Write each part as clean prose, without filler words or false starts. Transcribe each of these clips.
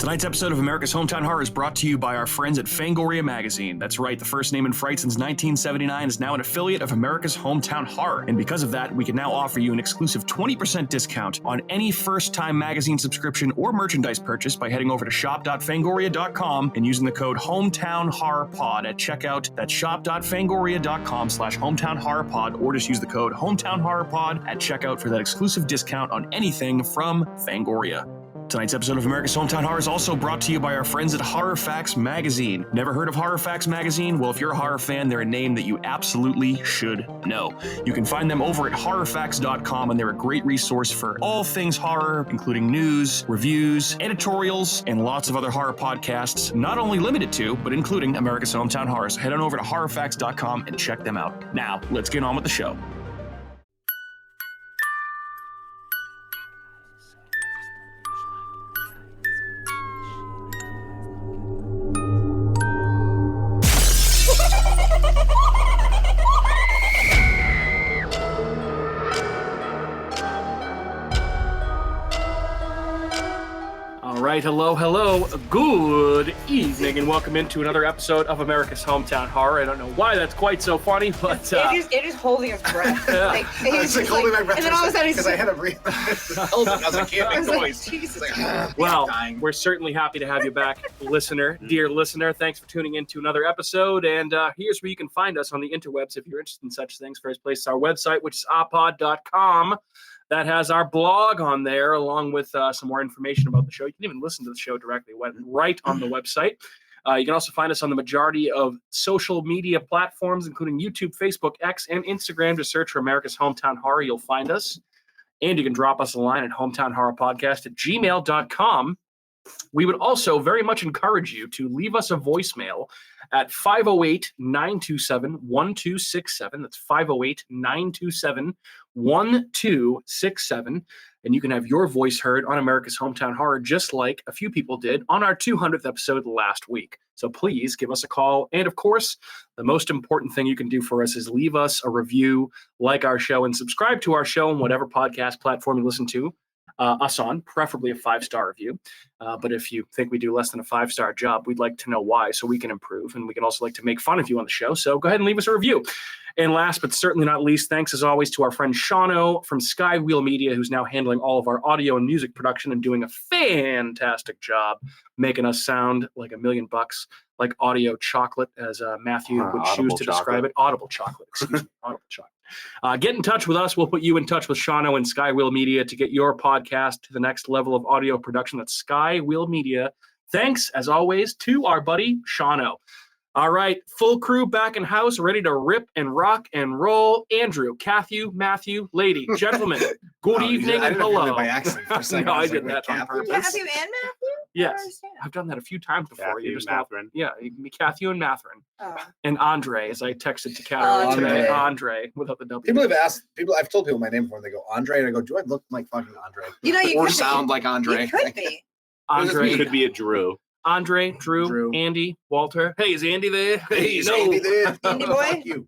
Tonight's episode of America's Hometown Horror is brought to you by our friends at Fangoria Magazine. That's right, the first name in Fright since 1979 is now an affiliate of America's Hometown Horror. And because of that, we can now offer you an exclusive 20% discount on any first-time magazine subscription or merchandise purchase by heading over to shop.fangoria.com and using the code HometownHorrorPod at checkout. That's shop.fangoria.com/HometownHorrorPod, or just use the code HometownHorrorPod at checkout for that exclusive discount on anything from Fangoria. Tonight's episode of America's Hometown Horror is also brought to you by our friends at Horror Facts Magazine. Never heard of Horror Facts Magazine? Well, if you're a horror fan, they're a name that you absolutely should know. You can find them over at horrorfacts.com, and they're a great resource for all things horror, including news, reviews, editorials, and lots of other horror podcasts, not only limited to, but including America's Hometown Horror. So head on over to horrorfacts.com and check them out. Now, let's get on with the show. Hello, good evening, and welcome into another episode of America's Hometown Horror. I don't know why that's quite so funny, but... It is holding his breath. Yeah. It's like holding my breath. And then all of a sudden because I had to breathe. I was like, can't make noise. Well, we're certainly happy to have you back, listener, dear listener. Thanks for tuning in to another episode, and here's where you can find us on the interwebs if you're interested in such things. First place is our website, which is apod.com. That has our blog on there, along with some more information about the show. You can even listen to the show directly right on the website. You can also find us on the majority of social media platforms, including YouTube, Facebook, X, and Instagram. Just search for America's Hometown Horror. You'll find us. And you can drop us a line at hometownhorrorpodcast@gmail.com. We would also very much encourage you to leave us a voicemail at 508-927-1267. That's 508-927-1267. And you can have your voice heard on America's Hometown Horror, just like a few people did on our 200th episode last week. So please give us a call. And of course, the most important thing you can do for us is leave us a review, like our show, and subscribe to our show on whatever podcast platform you listen to us on, preferably a 5-star review. But if you think we do less than a 5-star job, we'd like to know why so we can improve. And we can also like to make fun of you on the show. So go ahead and leave us a review. And last but certainly not least, thanks as always to our friend Shano from Skywheel Media, who's now handling all of our audio and music production and doing a fantastic job making us sound like $1 million, like audio chocolate, as Matthew would choose to describe it. Audible chocolate, excuse me. Audible chocolate. Get in touch with us. We'll put you in touch with Shano and Skywheel Media to get your podcast to the next level of audio production. That's Skywheel Media. Thanks, as always, to our buddy Shano. All right, full crew back in house, ready to rip and rock and roll. Andrew, Matthew, lady, gentlemen, good evening and hello. I did by accident for a second. No, I did that on purpose. Matthew and Matthew? Yes, I've done that a few times before. Matthew and Matherin. Yeah, Matthew and Matherin. Oh. And Andre, as I texted to Kat today. Andre, without the W. People have asked, I've told people my name before, and they go, Andre, and I go, do I look like fucking Andre? You or sound like Andre? You could be. Andre could be a Drew. Andre, Drew, Andy, Walter. Hey, is Andy there? Hey, is Andy there? Andy boy? Fuck you.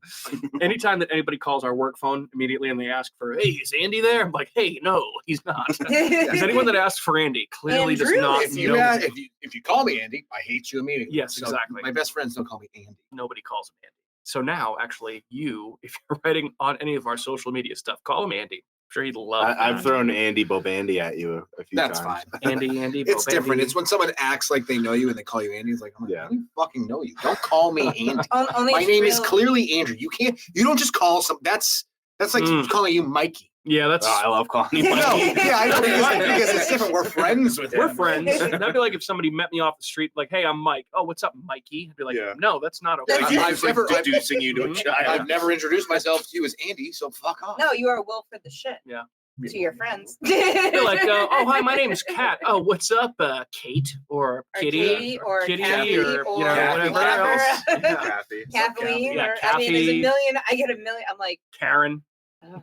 Anytime that anybody calls our work phone immediately and they ask for, hey, is Andy there? I'm like, hey, no, he's not. Because anyone that asks for Andy clearly does not if know. If you call me Andy, I hate you immediately. Yes, So exactly. My best friends don't call me Andy. Nobody calls him Andy. So now, actually, you, if you're writing on any of our social media stuff, call him Andy. I'm sure he'd love that. I've thrown Andy Bobandy at you a few times. That's fine. Andy. It's different. It's when someone acts like they know you and they call you Andy. It's like, I don't fucking know you. Don't call me Andy. My name is clearly Andrew. You don't just call some. That's like calling you Mikey. Yeah, that's. I love calling you Mikey. No, yeah, I know because it's different. We're friends with him. We're friends. That'd be like if somebody met me off the street, like, "Hey, I'm Mike." Oh, what's up, Mikey? I'd be like, no, that's not okay. I've never introducing you to a child. I've never introduced myself to you as Andy, so fuck off. No, you are Wilfred the shit. Yeah. To your friends. You're like, oh, hi, my name is Kat. Oh, what's up, Kate or Kitty or Kitty Kathy or Kathy, whatever else. Yeah. Kathy. Kathleen. Yeah, or, Kathy. I mean, there's a million. I get a million. I'm like, Karen. oh.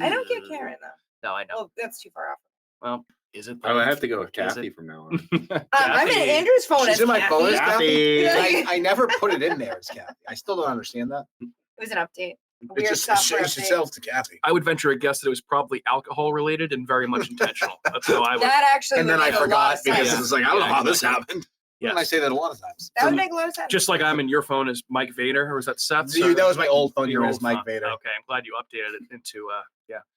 I don't get Karen though. No, I know. Well, that's too far off. Well, is it? I have to go with Kathy from now on. I'm in Andrew's phone. She's as in my Kathy. phone as Kathy. Kathy. I never put it in there as Kathy. I still don't understand that. It was an update. weird software it sells to Kathy. I would venture a guess that it was probably alcohol related and very much intentional. That's how I would. That actually And would then I make a lot forgot of because sense. it was like, I don't know how this happened. Yes. And I say that a lot of times. That would make a lot of sense. Just like I'm in your phone as Mike Vader, or was that Seth's? Dude, that was my old phone. Your You're old as Mike phone. Vader. Okay, I'm glad you updated it into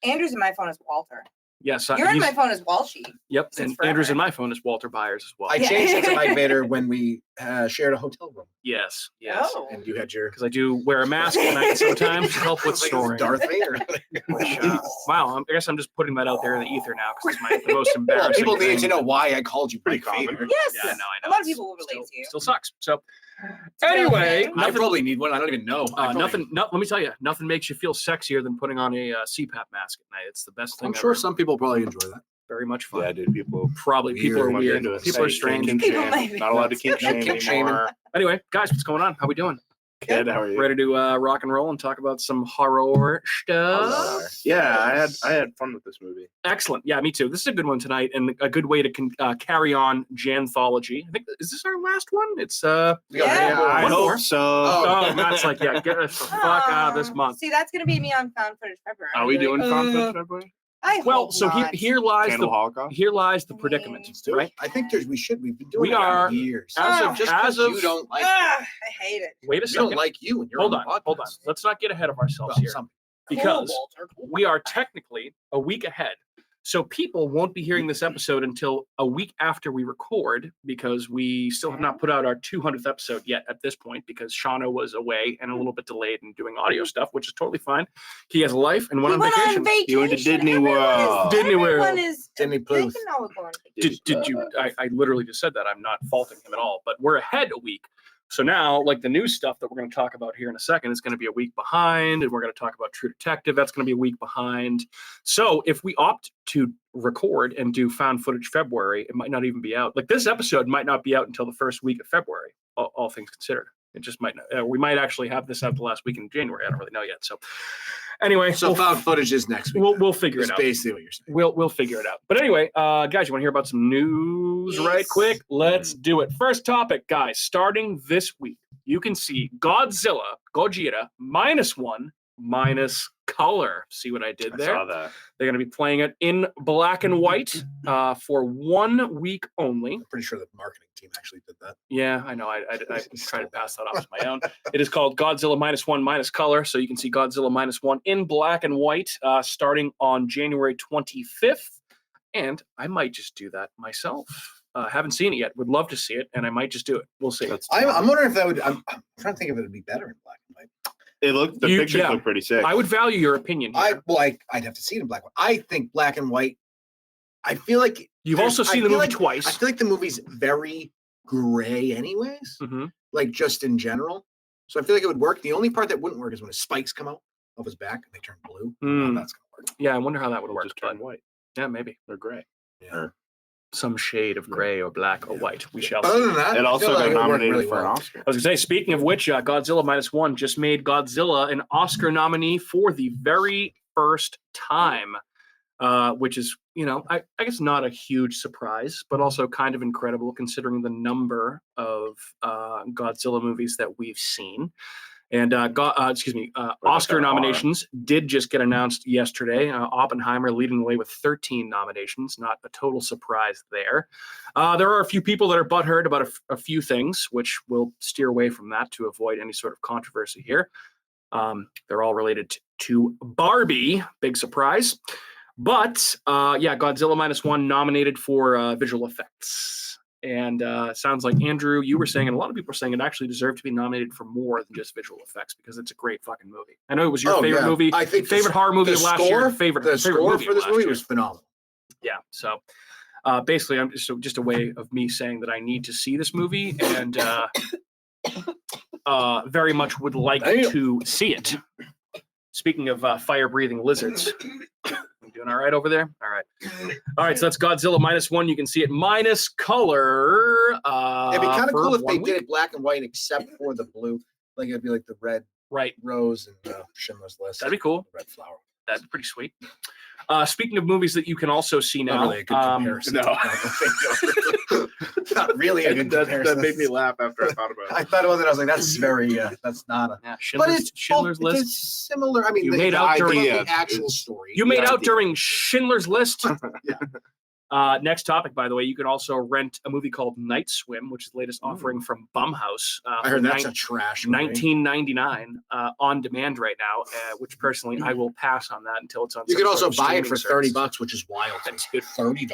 Andrew's in my phone as Walter. Yes, You're in my phone as Walshy. Yep, since and Andrew's forever. in my phone as Walter Byers as well. I changed it to Mike Vader when we shared a hotel room. Yes. Oh. And you had your Because I do wear a mask at night sometimes to help with snoring. Darth Vader. Wow, I guess I'm just putting that out there in the ether now because it's the most embarrassing. People need thing. to know why I called you Pretty Mike Vader. common. Yes. Yeah, no, I know. A lot of people will relate to you. Still sucks. So It's a real anyway, thing. I probably need one. I don't even know. nothing. Let me tell you, nothing makes you feel sexier than putting on a CPAP mask at night. It's the best thing. I'm sure ever. some people probably enjoy that. Very much fun. Yeah, dude. People Probably people are Weird. weird. into it. People are Hey, strange. kink People shame. might be. Not allowed to kink shame Kink shaming. anymore. Anyway, guys, what's going on? How we doing? Good. How are you? Ready to rock and roll and talk about some horror stuff? Yeah, I had fun with this movie. Excellent. Yeah, me too. This is a good one tonight, and a good way to carry on Janthology. I think is this our last one? It's Yeah. I One hope more. so. Oh, Matt's like, yeah, get us the fuck out of this month. See, that's gonna be me on Found Footage February. Are we doing Found Found Footage February? I Well, hope so not. here lies Cannibal Holocaust? the predicament, Let's do it. right? I think we've been doing We it are- for years. As of Just as 'cause of you don't like I hate it. wait a we second. don't like you and you're Hold on on, the podcast. hold on. Let's not get ahead of ourselves Well, here some- because Cool, Walter. Cool. we are technically a week ahead. So people won't be hearing this episode until a week after we record because we still have not put out our 200th episode yet at this point because Shauno was away and a little bit delayed in doing audio stuff, which is totally fine. He has a life and went He on went vacation. on vacation. He went to Disney Everyone World. is- Disney World. Everyone is. Disney They Plus. can always go on vacation. Did you? I literally just said that. I'm not faulting him at all, but we're ahead a week. So now, like the new stuff that we're going to talk about here in a second is going to be a week behind, and we're going to talk about True Detective. That's going to be a week behind. So if we opt to record and do Found Footage February, it might not even be out. Like this episode might not be out until the first week of February, all things considered. It just might not. We might actually have this out the last week in January. I don't really know yet. So anyway, So found footage is next week. we'll figure it That's out. basically what you're saying. We'll figure it out. But anyway, guys, you want to hear about some news Yes. right quick? Let's do it. First topic, guys. Starting this week, you can see Gojira -1 minus color. See what I did I there? saw that. They're going to be playing it in black and white for 1 week only. I'm pretty sure the marketing team actually did that. Yeah, I know. I tried to pass that off as my own. It is called Godzilla -1 minus color. So you can see Godzilla -1 in black and white starting on January 25th. And I might just do that myself. Haven't seen it yet. Would love to see it. And I might just do it. We'll see. I'm wondering if that would. I'm trying to think if it would be better in black and white. The pictures look pretty sick. I would value your opinion here. I'd have to see it in black and white. I think black and white. I feel like You've also seen the movie twice. I feel like the movie's very gray, anyways. Mhm. Like just in general. So I feel like it would work. The only part that wouldn't work is when his spikes come out of his back and they turn blue. Mm. That's gonna work. Yeah, I wonder how that would work. just turn But white. yeah, maybe. They're gray. Yeah. Some shade of gray or black or white. We shall But see. other than that, It I also feel like got it would work nominated really for an well. Oscar. I was going to say, speaking of which, Godzilla -1 just made Godzilla an Oscar nominee for the very first time, which is, I guess not a huge surprise, but also kind of incredible considering the number of Godzilla movies that we've seen. And Oscar nominations did just get announced yesterday. Oppenheimer leading the way with 13 nominations. Not a total surprise there. There are a few people that are butthurt about a few things, which we'll steer away from that to avoid any sort of controversy here. They're all related to Barbie. Big surprise. But Godzilla -1 nominated for visual effects. And sounds like, Andrew, you were saying, and a lot of people are saying it actually deserved to be nominated for more than just visual effects because it's a great fucking movie. I know it was your favorite movie. I think favorite horror movie of last year. Favorite score movie for of this last movie year. was phenomenal. Yeah. So basically, I'm just a way of me saying that I need to see this movie and very much would like to see it. Speaking of fire-breathing lizards. You doing all right over there? All right. So that's Godzilla -1. You can see it minus color. It'd be kind of for cool if 1 they week. did it black and white except for the blue. Like it'd be like the red Right. rose and Schindler's List. That'd be cool. Red flower. That'd be pretty sweet. Speaking of movies that you can also see now, Not really a good comparison. No. Not really a good comparison. That made me laugh after I thought about it. I thought about it. I was like, that's very. That's not a. yeah, But Schindler's it's List. similar. I mean, You made out during the actual story. You made the out idea. during Schindler's List. Yeah. Next topic, by the way, you can also rent a movie called Night Swim, which is the latest offering from Bumhouse. I heard that's a trash movie. $19.99 on demand right now, which personally I will pass on that until it's on. You some could also sort of buy it for streaming service. $30, which is wild. That's good. $30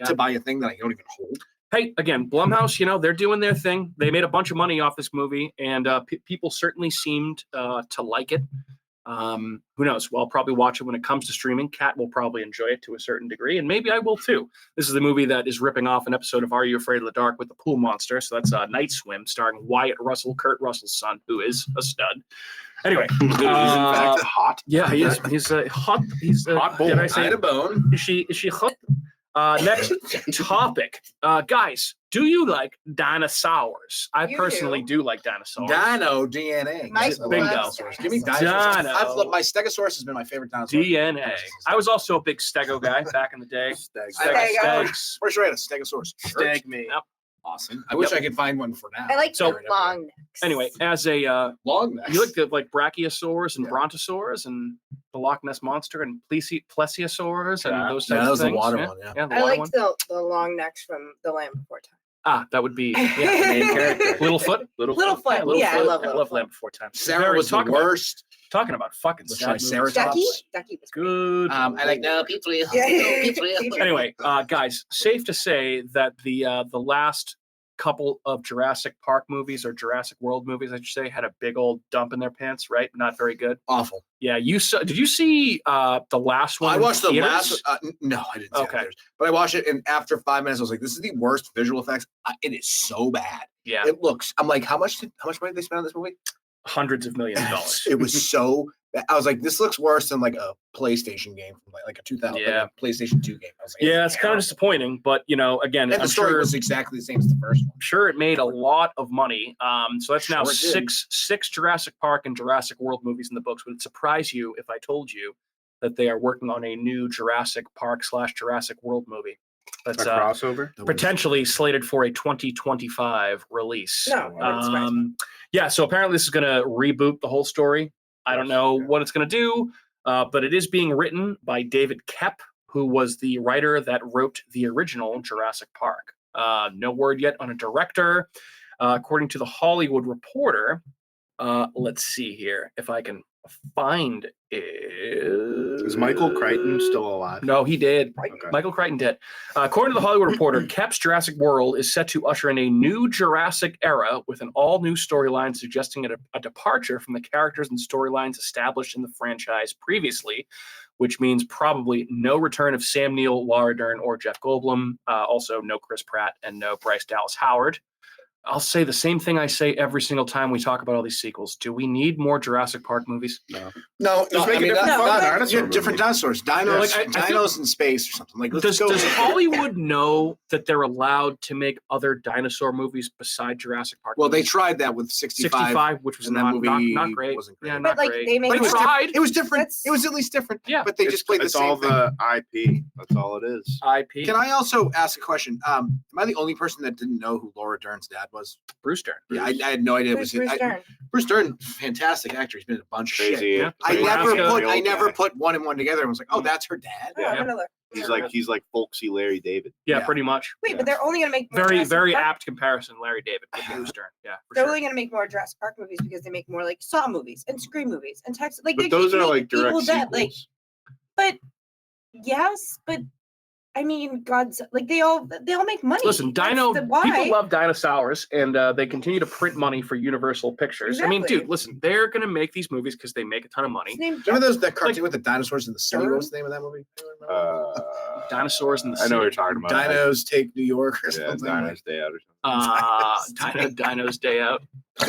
to buy a thing that I don't even hold. Hey, again, Blumhouse, they're doing their thing. They made a bunch of money off this movie, and people certainly seemed to like it. Who knows? Well, I'll probably watch it when it comes to streaming. Kat will probably enjoy it to a certain degree, and maybe I will too. This is the movie that is ripping off an episode of Are You Afraid of the Dark with the pool monster. So that's Night Swim, starring Wyatt Russell, Kurt Russell's son, who is a stud. Anyway, He's in fact hot. yeah, he is. He's hot. He's Hot bull. Did I say I had a bone. Is she hot? Next topic, guys. Do you like dinosaurs? I You personally do. do like dinosaurs. Dino DNA. Mike I love Bingo. dinosaurs. Give me Dino. dinosaurs. My Stegosaurus has been my favorite dinosaur. DNA. I was also a big stego guy back in the day. Stegs. Pretty sure I had a Stegosaurus. Stag me. Yep. Awesome. I wish I could find one for now. I like So- the long necks. Anyway, as a long necks. you look at like brachiosaurs and Yeah. brontosaurs and the Loch Ness monster and plesiosaurs and Yeah. those types Yeah, that of was the things. water yeah. one, yeah. Yeah, the I water liked one. the long necks from The Land Before Time. That would be The main character. Littlefoot. Littlefoot. Yeah, I love I love Land Before Time. Sarah was the talking worst. talking about fucking Let's sad try movies. Ceratops. Ducky was great. Good. I like no people. Anyway, guys, safe to say that the last couple of Jurassic Park movies or Jurassic World movies, I should say, had a big old dump in their pants. Right? Not very good. Awful. Yeah, you saw. Did you see the last one? I watched the theaters? last. No, I didn't. See Okay. it, but I watched it, and after 5 minutes, I was like, "This is the worst visual effects. It is so bad. Yeah, It looks. I'm like, how much money did they spend on this movie? hundreds of millions of dollars. It was so. I was like, this looks worse than like a PlayStation game from like a 2000, Yeah. like a PlayStation 2 game. I was like, Yeah, it's kind of terrible. disappointing, but again, And I'm the story sure. was exactly the same as the first one. Sure, it made a lot of money. So that's now Sure it did. six Jurassic Park and Jurassic World movies in the books. Would it surprise you if I told you that they are working on a new Jurassic Park / Jurassic World movie? That's A crossover. potentially slated for a 2025 release. No, it wouldn't surprise me. Yeah, so apparently this is going to reboot the whole story. I don't know what it's going to do, but it is being written by David Koepp, who was the writer that wrote the original Jurassic Park. No word yet on a director. According to the Hollywood Reporter, let's see here if I can find it. Is Michael Crichton still alive? No, he did. Okay. Michael Crichton did. According to the Hollywood Reporter, Koepp's Jurassic World is set to usher in a new Jurassic era with an all-new storyline suggesting a departure from the characters and storylines established in the franchise previously, which means probably no return of Sam Neill, Laura Dern, or Jeff Goldblum. Also, no Chris Pratt and no Bryce Dallas Howard. I'll say the same thing I say every single time we talk about all these sequels. Do we need more Jurassic Park movies? No, Just make a different fucking dinosaur movie. different dinosaurs. Dinos, Like, I feel- dinos in space or something. Like, let's Does go. Hollywood know that they're allowed to make other dinosaur movies beside Jurassic Park? Well, they movies? tried that with 65. 65, which was and that not movie great. wasn't great. Yeah, But, not like, great. they make But it was, tried. it was different. That's- It was at least different. Yeah. But they just played the It's same all thing. the IP. That's all it is. IP. Can I also ask a question? Am I the only person that didn't know who Laura Dern's dad was? Bruce Dern. Yeah, I had no idea. It was Bruce Dern. Bruce Dern, fantastic actor. He's been in a bunch of shit. Crazy. Yeah. I Crazy. never put one and one together and was like, oh, that's her dad. Oh, I'm gonna look. He's like folksy Larry David. Yeah, Yeah. pretty much. Wait, but they're only gonna make more Very, Jurassic very Park- apt comparison, Larry David with Bruce Dern. Yeah, for They're sure. only gonna make more Jurassic Park movies because they make more like Saw movies and Scream movies and Texas. Like But they those keep are making like direct Evil Dead, sequels. like, but yes, but I mean, God's like they all make money. Listen, That's Dino. the why. People love dinosaurs, and they continue to print money for Universal Pictures. I mean, Exactly. dude, listen, they're gonna make these movies because they make a ton of money. His name's Remember that cartoon with the dinosaurs in the city? Dern? What was the name of that movie? Dinosaurs in the I know what you're City. talking about. Dinos Take New York or Yeah, something. Dinos Day Out or something. Dino's Day Out.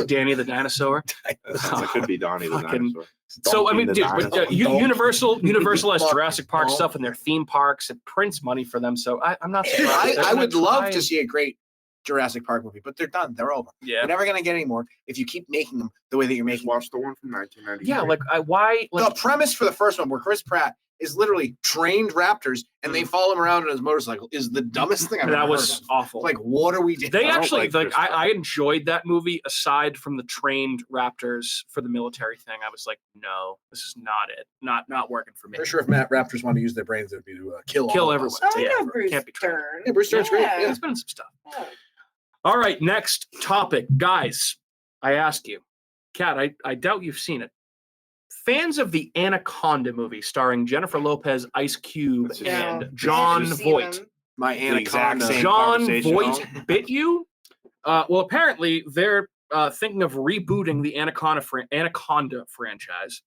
Danny the Dinosaur. That could be Donnie the Fucking- dinosaur. So I mean, Donkey dude, the but, dinosaur. Universal has Fuck. Jurassic Park Oh. stuff in their theme parks. It prints money for them, so I'm not surprised. They're I gonna would love try to see a great Jurassic Park movie, but they're done. They're over. Yeah. We're never gonna get any more if you keep making them the way that you're Just making. watch the one from 1993. Yeah, like why? Like, The premise for the first one, where Chris Pratt is literally trained raptors and they follow him around on his motorcycle, is the dumbest thing I've ever that heard was of. awful. Like, what are we doing? They I don't actually like like Chris Pratt. I enjoyed that movie aside from the trained raptors for the military thing. I was like, no, this is not it. Not working for me. For sure, if raptors want to use their brains, it would be to kill all of everyone. us. Oh, Yeah, I know Bruce can't be trained. Dern. Yeah, Bruce Dern's great. Yeah. There's been some stuff. Oh. All right, next topic, guys. I ask you, Kat, I doubt you've seen it. Fans of the Anaconda movie starring Jennifer Lopez, Ice Cube, That's and No. John Never seen Voight. them. My The exact anaconda. same John conversation, Voight though. bit you? Well, apparently they're thinking of rebooting the Anaconda franchise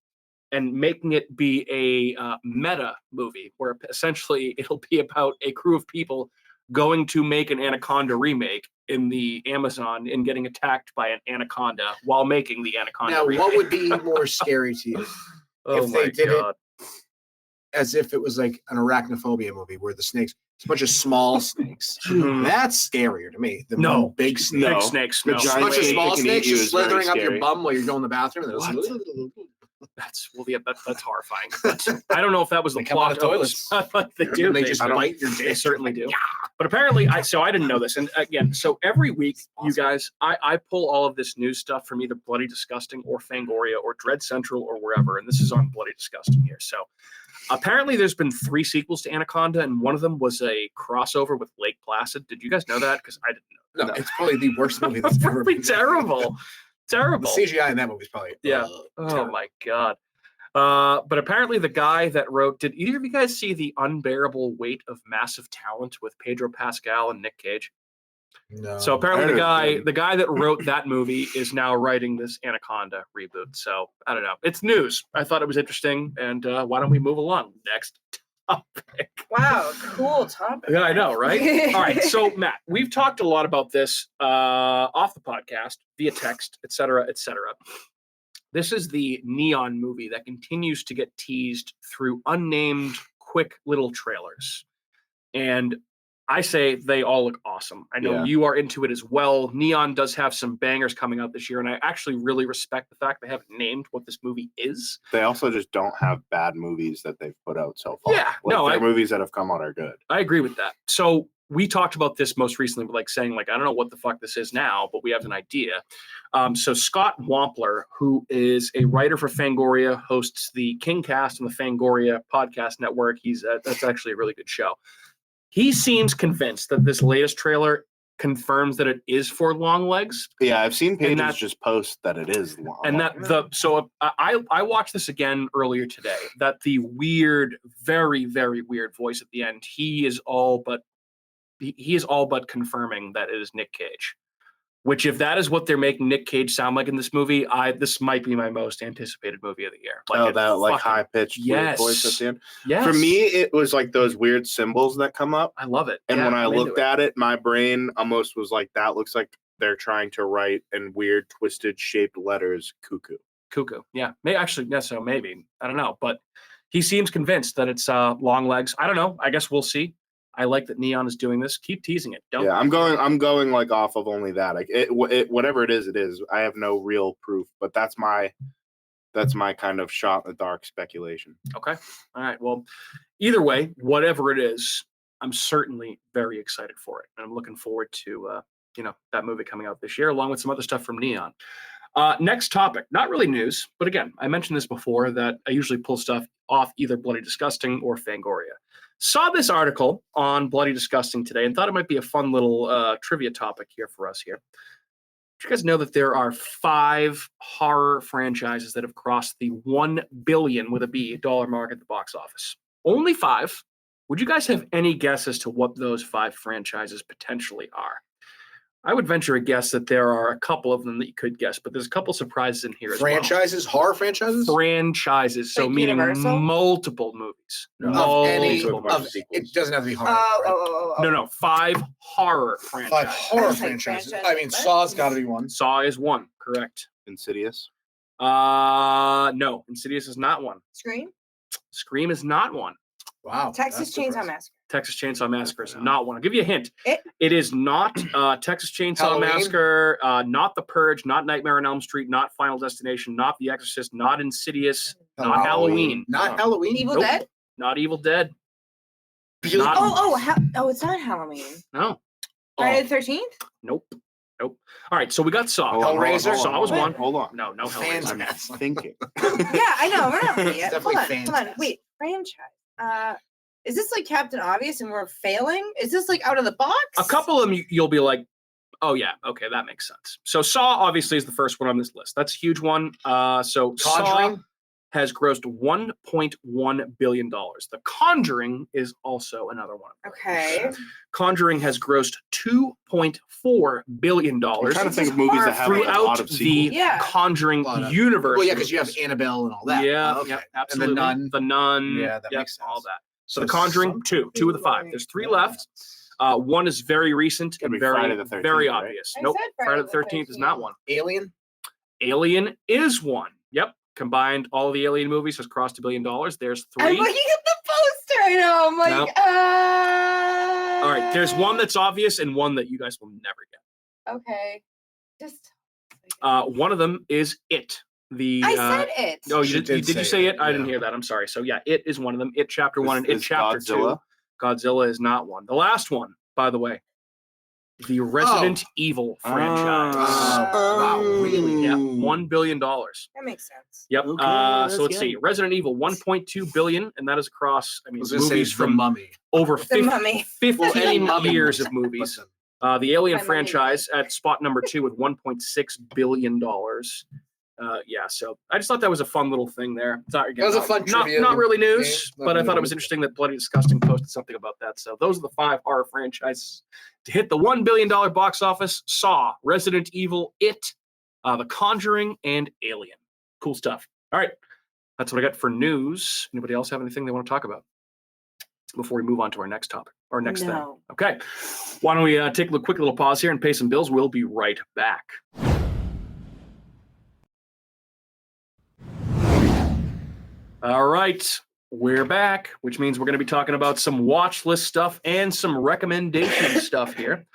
and making it be a meta movie where essentially it'll be about a crew of people going to make an Anaconda remake in the Amazon and getting attacked by an anaconda while making the Anaconda Now, remake. what would be more scary to you? Oh if my they did it- God. As if it was like an arachnophobia movie where the snakes, it's a bunch of small snakes. Mhm. That's scarier to me than No. big snakes. No. Big snakes. The No. giant bunch of snake small that can snakes eat you just is very slithering up your scary. bum while you're going to the bathroom. And That's horrifying. I don't know if that was the They come out plot of of toilets. They do. They just I don't- bite your They dick. certainly do. But apparently, I didn't know this. And again, so every week, you guys, I pull all of this news stuff from either Bloody Disgusting or Fangoria or Dread Central or wherever. And this is on Bloody Disgusting here. So apparently, there's been 3 sequels to Anaconda, and one of them was a crossover with Lake Placid. Did you guys know that? Because I didn't know. No, it's probably the worst movie It's that's ever probably been. terrible. The Terrible. CGI in that movie is probably Yeah. Oh terrible. my God. But apparently the guy that wrote, did either of you guys see The Unbearable Weight of Massive Talent with Pedro Pascal and Nick Cage? No. So apparently I heard it was the guy that wrote that movie is now writing this Anaconda reboot. So I don't know. It's news. I thought it was interesting. And why don't we move along? Next topic. Wow, cool topic. Yeah, I know, right? All right. So Matt, we've talked a lot about this off the podcast, via text, et cetera, et cetera. This is the Neon movie that continues to get teased through unnamed quick little trailers. And I say they all look awesome. I know Yeah. you are into it as well. Neon does have some bangers coming out this year, and I actually really respect the fact they haven't named what this movie is. They also just don't have bad movies that they've put out so far. Yeah, no, their movies that have come out are good. I agree with that. So we talked about this most recently, like saying, like, I don't know what the fuck this is now, but we have an idea. So Scott Wampler, who is a writer for Fangoria, hosts the Kingcast on the Fangoria podcast network. That's actually a really good show. He seems convinced that this latest trailer confirms that it is for Longlegs. Yeah, I've seen pages that- just post that it is long. And I watched this again earlier today. That the weird, very, very weird voice at the end, he is all but confirming that it is Nick Cage. Which, if that is what they're making Nick Cage sound like in this movie, this might be my most anticipated movie of the year. that high pitched Yes. voice at the end. Yes. For me, it was like those weird symbols that come up. I love it. And Yeah, when I I'm into looked it. at it, my brain almost was like, that looks like they're trying to write in weird, twisted shaped letters, cuckoo. Cuckoo. Yeah. So maybe. I don't know. But he seems convinced that it's Longlegs. I don't know. I guess we'll see. I like that Neon is doing this. Keep teasing it. Don't. Yeah, I'm going like off of only that. Like whatever it is. I have no real proof, but that's my kind of shot in the dark speculation. Okay. All right. Well, either way, whatever it is, I'm certainly very excited for it. And I'm looking forward to that movie coming out this year, along with some other stuff from Neon. Next topic, not really news, but again, I mentioned this before that I usually pull stuff off either Bloody Disgusting or Fangoria. Saw this article on Bloody Disgusting today and thought it might be a fun little trivia topic here for us here. Did you guys know that there are 5 horror franchises that have crossed the $1 billion with a B dollar mark at the box office? Only 5. Would you guys have any guess as to what those 5 franchises potentially are? I would venture a guess that there are a couple of them that you could guess, but there's a couple surprises in here as Franchises, horror franchises? well. Franchises, so Like meaning Universal? multiple movies. Of any, Multiple of, sequels. it doesn't have to be horror. Oh. No, 5 horror 5 franchises. horror I was like, franchises. franchise, I mean, what? Saw's got to be one. Saw is 1, correct. Insidious. No, Insidious is not 1. Scream? Scream is not 1. Wow. Texas that's Chainsaw impressive. Massacre. Texas Chainsaw Massacre is not one. I'll give you a hint. It is not Texas Chainsaw Halloween? Massacre, not The Purge, not Nightmare on Elm Street, not Final Destination, not The Exorcist, not Insidious, not Halloween, Not Halloween. Evil Nope. Dead. not Evil Dead. Not- It's not Halloween. No. Friday the 13th. Nope. All right, so we got Saw. Hellraiser? Saw was one. Hold on. No Fans Hellraiser. ass. I'm thinking. Yeah, I know. We're not ready yet. Definitely Hold fans on. ass. Wait, franchise. Is this like Captain Obvious and we're failing? Is this like out of the box? A couple of them you'll be like, oh yeah, okay, that makes sense. So Saw obviously is the first one on this list. That's a huge one. So Saw Conjuring? has grossed $1.1 billion. The Conjuring is also another one. Okay. Conjuring has grossed $2.4 billion I'm trying to This think is of movies that hard have like, a throughout lot of the sequels. Yeah. Conjuring Lot of- universe. Well, yeah, because you have movies. Annabelle and all that. Yeah, Okay. yeah, absolutely. And The Nun. Yeah, that yep, makes sense. all that. So The Conjuring, two of the five. There's three left. One is very recent Could and be very, Friday the 13th, very right? obvious. I Nope, said Friday the 13th is not one. Alien? Alien is one. Yep, combined all the Alien movies has crossed $1 billion. There's I'm three. looking at the poster. I know. I'm like, Nope. All right, there's one that's obvious and one that you guys will never get. Okay. Just. One of them is It. I said it. Oh, She did you did say say it? it, I didn't yeah. hear that. I'm sorry. So yeah, It is one of them. It Chapter 1 and It Is Chapter Godzilla? 2. Godzilla is not one. The last one, by the way, the Resident Evil franchise. Wow, really? Yeah, $1 billion. That makes sense. Yep. Okay, So let's that's see. good. Resident Evil, 1.2 billion, and that is across. I I mean, was going to say movies it's The from Mummy. over The 50, Mummy. 15 mummy years was- of movies. Listen, The Alien My Mummy franchise at spot number 2 with $1.6 billion. Yeah, so I just thought that was a fun little thing there. It's not, again, That was a not- fun not, trivia not really news, game. but I Not thought it really was news. interesting that Bloody Disgusting posted something about that. So those are the 5 horror franchises to hit the $1 billion box office: Saw, Resident Evil, It, The Conjuring, and Alien. Cool stuff. All right, that's what I got for news. Anybody else have anything they want to talk about before we move on to our next topic or next thing? No. Okay, why don't we take a quick little pause here and pay some bills? We'll be right back. All right, we're back, which means we're going to be talking about some watch list stuff and some recommendation stuff here.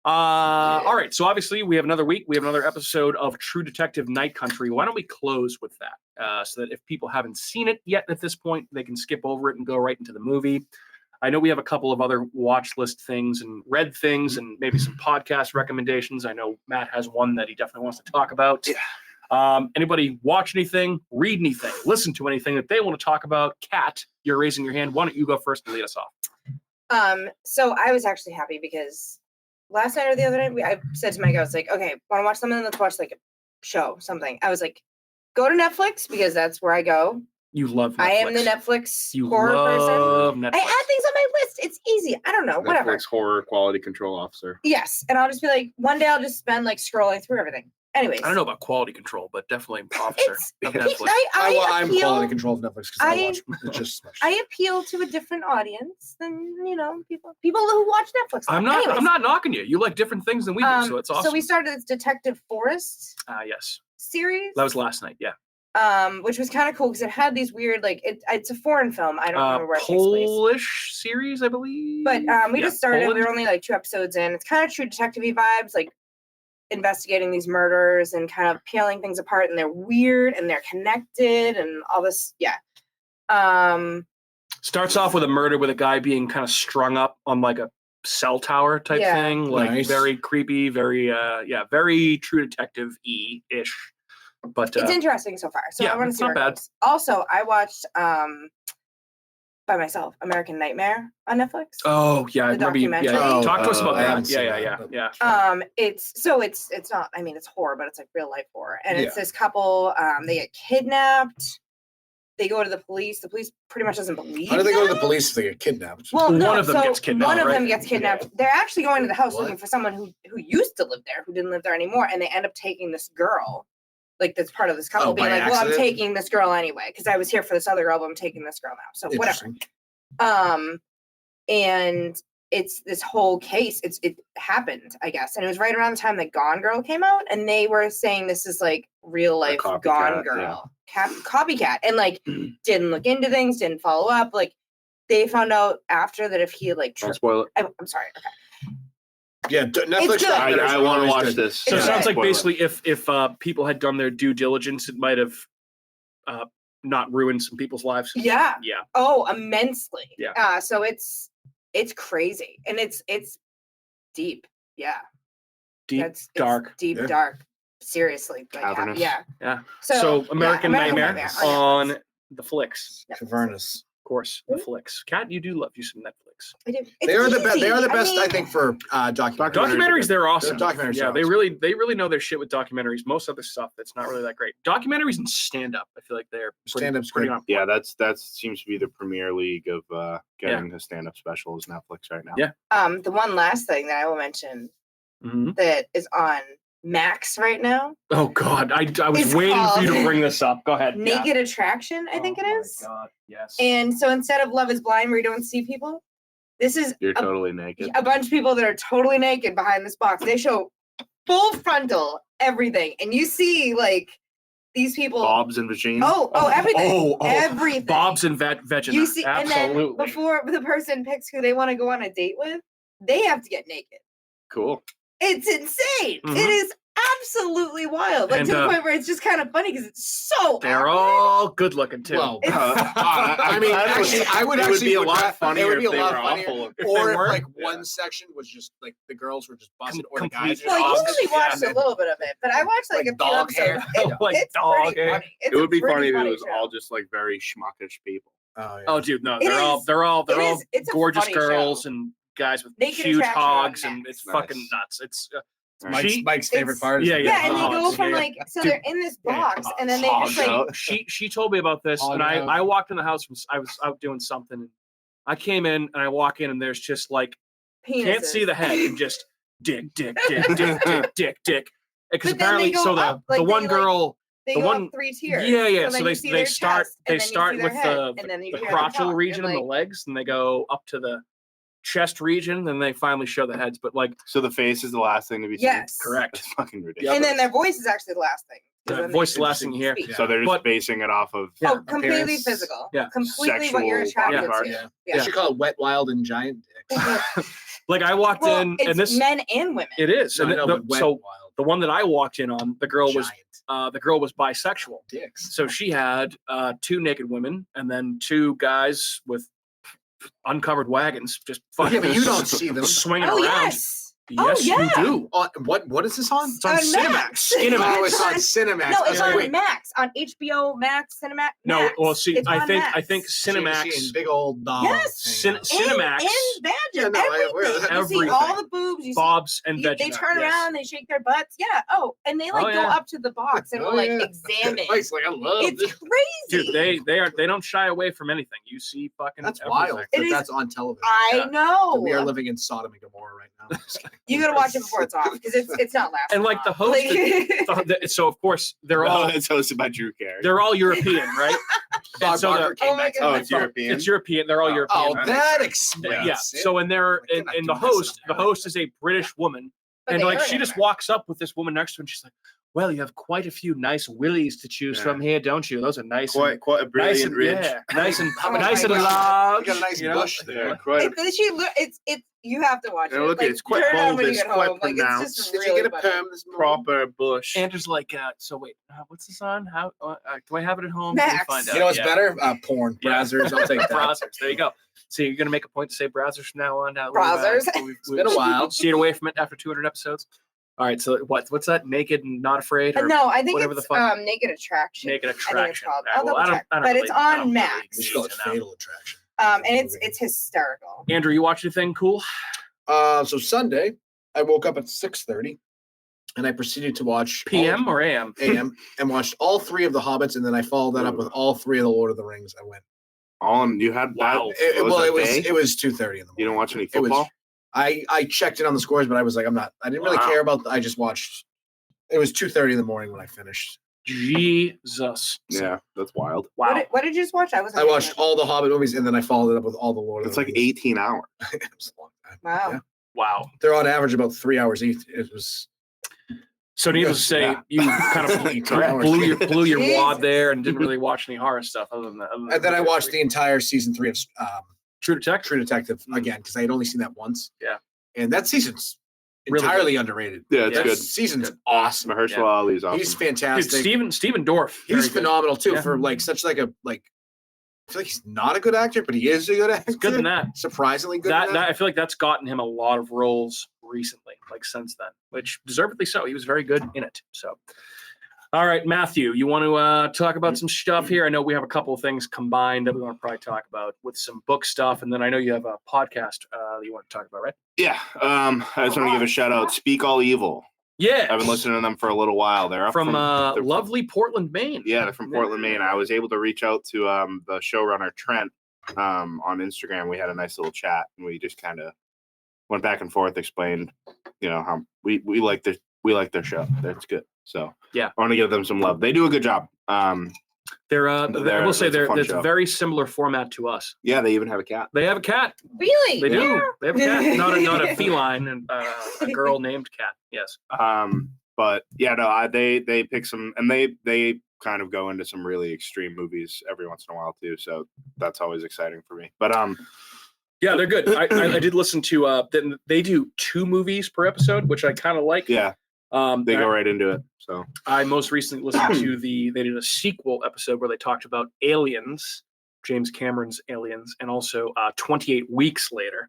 All right, so obviously we have another week. We have another episode of True Detective Night Country. Why don't we close with that so that if people haven't seen it yet at this point, they can skip over it and go right into the movie. I know we have a couple of other watch list things and read things and maybe some podcast recommendations. I know Matt has one that he definitely wants to talk about. Anybody watch anything, read anything, listen to anything that they want to talk about? Kat, you're raising your hand. Why don't you go first and lead us off? So I was actually happy because last night or the other night, I said to Mike, I was like, okay, want to watch something? Let's watch like a show, something. I was like, go to Netflix because that's where I go. You love Netflix. I am the Netflix You horror person. love Netflix. I add things on my list. It's easy. I don't know, whatever. Netflix horror quality control officer. Yes, and I'll just be like, one day I'll just spend like scrolling through everything. Anyways, I don't know about quality control, but definitely officer It's, of he- Netflix. I I'm appeal, quality control of Netflix because I I- watch it just much. I appeal to a different audience than people who watch Netflix. I'm Anyways, not knocking you. You like different things than we do, so it's awesome. So we started this Detective Forest Yes, series. that was last night. Yeah, Which was kind of cool because it had these weird, like it's a foreign film. I don't remember where it takes place. Polish series, I believe. But we Yeah, just started. Poland. We were only like 2 episodes in. It's kind of True Detective-y vibes, like investigating these murders and kind of peeling things apart. And they're weird and they're connected and all this. Yeah. Starts off with a murder with a guy being kind of strung up on like a cell tower type Yeah. thing, like Nice. very creepy, very very True Detective-y ish. But It's interesting so far. So yeah, I want to it's see not where it bad. goes. Also, I watched by myself American Nightmare on Netflix. oh yeah, I The remember you. documentary? Yeah, talk to us about I that. haven't seen Yeah. that. It's not, I mean, it's horror, but it's like real life horror. And it's Yeah. this couple, they get kidnapped. They go to the police. The police pretty much doesn't believe How do they go to them. the police if they get kidnapped? Well, no, One of them so gets kidnapped, One of right? them gets kidnapped. They're actually going to the house What? looking for someone who used to live there, who didn't live there anymore, and they end up taking this girl, like that's part of this couple, Oh, being by like, "Well, I'm accident? taking this girl anyway because I was here for this other girl, but I'm taking this girl now." So whatever. Interesting. And it's this whole case. It happened, I guess, and it was right around the time that Gone Girl came out, and they were saying this is like real life copycat, Gone Girl, copycat, and like didn't look into things, didn't follow up. Like they found out after that if he like Don't spoil it. I'm sorry. Okay. Yeah, Netflix. good. I want to watch good. this. So it It's sounds like Spoil it. basically if people had done their due diligence, it might have not ruined some people's lives. Yeah. Yeah. Oh, immensely. Yeah. So it's crazy and it's deep. Yeah. Deep, It's dark. deep, Yeah. dark. Seriously. Like, Cavernous. yeah. Yeah. So, So yeah, American Nightmare Netflix. on the flicks. Cavernous. Of course, the Really? flicks. Kat, you do love you some Netflix. I do. They are the It's best. They are the easy. best, I mean, think, for documentaries. Documentaries, they're awesome. documentaries Yeah, are they awesome. really know their shit with documentaries. Most other stuff that's not really that great. Documentaries and stand up, I feel like they're Stand-up's pretty great. on point. Yeah, that seems to be the Premier League of getting the stand-up special is Netflix right now. Yeah. The one last thing that I will mention Mhm. that is on Max right now, Oh God, I was It's waiting for you to called bring this up. Go ahead. Yeah. Naked Attraction, I think it is. Oh my God, yes. And so instead of Love is Blind, where you don't see people, this is You're a, totally naked. a bunch of people that are totally naked behind this box. They show full frontal everything, and you see like these people. Bobs and Vagina. Oh, everything. Oh, Everything. Bob's and Vegina. You see, and Absolutely. then before the person picks who they want to go on a date with, they have to get naked. Cool. It's insane. Mhm. It is absolutely wild. Like And, to the point where it's just kind of funny because it's so. They're awkward. all good looking too. Well, It's- I mean, actually, I would it actually would be a lot it funnier would be if a they lot were funnier. awful. If Or they if weren't, like one section was just like the girls were just busted, or the guys. complete were Well, I dogs. usually watched Yeah. a little bit of it, but I watched like Like a few dog hair. episodes. Like It's dog pretty hair. funny. It's It would a be pretty funny if it funny was show. all just like very schmuckish people. Oh, yeah. Oh, dude, no, It they're all is- they're all it's a gorgeous funny girls show. and guys with Naked huge Attraction on hogs, and Max. it's Nice. fucking nuts. It's Mike's, Mike's favorite it's- part. Is yeah, the Yeah, and they hogs. go from yeah. like so Dude, they're in this yeah, box, and then they just hog like out. she told me about this, Hog and out. I walked in the house. I was out doing something. And I came in and I walk in, and there's just like penises. can't see the head, and just dick. Because But then they apparently, go so up, the like, one they, girl. They the go one- up 3 tiers. Yeah. So So then they you see their start chest, and then you see their with head, the and then you the see their top, crotchal and, region and the like, legs, and they go up to the chest region, and they finally show the heads. But like So the face is the last thing to be seen. Yes. correct. That's fucking ridiculous. And then their voice is actually the last thing. 'cause The then voice is they the last thing you hear. speak. So they're just But- basing it off of Yeah, Oh, completely appearance. physical. Yeah. Completely what you're Sexual body attracted parts. to. Yeah. Yeah. They should call it wet, wild, and giant dicks. Like I walked Well, in, it's and this men and women. it is. No, And no, the- but wet, so wild, the one that I walked in on, the girl was giant bisexual. dicks. So she had 2 naked women, and then 2 guys with uncovered wagons, just fucking. Yeah, but you don't see them. swinging Oh around. yes. Oh, Yes, yeah. you do. What is this on? It's on On Cinemax. Max. Cinemax. Oh, it's on Cinemax. No, it's Okay, on wait. Max, on HBO Max, Cinemax. No, Max. well, see, It's I on think Max. Cinemax. Seeing big old dogs. Yes. hanging out. Cinemax. In badger, Yeah, no, I- where- everything. You see everything. all the boobs. You see Bob's and they Vegina. turn yes. around, they shake their butts. Yeah. Oh, and they like Oh, go yeah. up to the box and Oh, will like yeah. examine. Mike's like, I love It's this. crazy. Dude, they don't shy away from anything. You see fucking That's everything. wild. It That is- that's on television. I know. We are living in Sodom and Gomorrah right now. I'm just kidding. You gotta watch it before it's off because it's not lasting. And like the long. host, so of course they're all it's hosted by Drew Carey. they're all European, right? Bob so Barker the- came Oh my back to God. Oh, life. it's European. It's European. They're all Oh, European. Oh, right? that explains Yeah. it. So and they're I and, cannot and the do this host, in the America. host is a British woman, But and they like are she just American. walks up with this woman next to her, and she's like, "Well, you have quite a few nice willies to choose Yeah. from here, don't you? Those are nice, quite a nice brilliant and ridge. yeah, nice and Oh my nice and God. large. You got a nice you know? bush there. Yeah, quite. It's you have to watch Yeah, it. look, Like, it's quite turn it on when you bulbous, get quite home. Like it's pronounced. just Did really you get a funny. perm this morning? Proper bush. Andrew's like, so wait, what's this on? How do I have it at home? Let me Max. find out. You know what's Yeah. better? Porn. Yeah. Browsers. I'll take that. Browsers. There you go. So you're gonna make a point to say browsers from now on. Browsers. It's been a while. Steered away from it after 200 episodes. All right. So what's that? Naked and not afraid? Or No, I think whatever it's the fuck. Naked Attraction. Naked I think it's Attraction. called. Yeah, I'll well, double check. I don't But really- it's I don't on really Max. They should call it need to know. Fatal Attraction. And it's hysterical. Andrew, you watch anything cool? So Sunday, I woke up at 6:30, and I proceeded to watch PM or AM? AM and watched all 3 of the Hobbits, and then I followed that up with all 3 of the Lord of the Rings. I went. You had Wow. It was day? 2:30 in the morning. You don't watch any It was- football? I checked in on the scores, but I was like, I didn't really Wow. care about. I just watched. It was 2:30 in the morning when I finished. Jesus. Yeah, that's wild. Wow. What did you just watch? I watched all the Hobbit movies, and then I followed it up with all the Lord of It's the like Rings. 18 hours. It was a long time. Wow. Yeah. Wow. They're on average about 3 hours each. It was. So needless to say, Yeah. you kind of Correct. blew your Jesus. wad there and didn't really watch any horror stuff other than that. And then I watched the entire season 3 of True Detective. True Detective again because I had only seen that once. Yeah. And that season's Really entirely underrated. Yeah, it's That good. season's awesome. Mahershala Ali's awesome. He's Dude, fantastic. Steven Dorff. He's very good. phenomenal too Yeah. for like such like a like. I feel like he's not a good actor, but he is a good actor. He's good in that. Surprisingly good. That in that. I feel like that's gotten him a lot of roles recently, like since then, which deservedly so. He was very good in it. So, all right, Matthew, you want to talk about some stuff here? I know we have a couple of things combined that we want to probably talk about with some book stuff, and then I know you have a podcast that you want to talk about, right? Yeah. I just want to give a shout out. Speak All Evil. Yeah, I've been listening to them for a little while. They're up from they're lovely Portland, Maine. Yeah, they're from Portland, Maine. I was able to reach out to the showrunner Trent on Instagram. We had a nice little chat, and we just kind of went back and forth, explained, how we like their show. That's good. So yeah, I want to give them some love. They do a good job. I will say it's show. a very similar format to us. Yeah, they even have a cat. They have a cat. Really? They do. Yeah. They have a cat. Not a feline, and a girl named Cat. Yes. But yeah, no, they pick some, and they kind of go into some really extreme movies every once in a while too. So that's always exciting for me. But yeah, they're good. I did listen to they do 2 movies per episode, which I kind of like. Yeah. They go right into it. So I most recently listened to they did a sequel episode where they talked about Aliens, James Cameron's Aliens, and also 28 Weeks Later,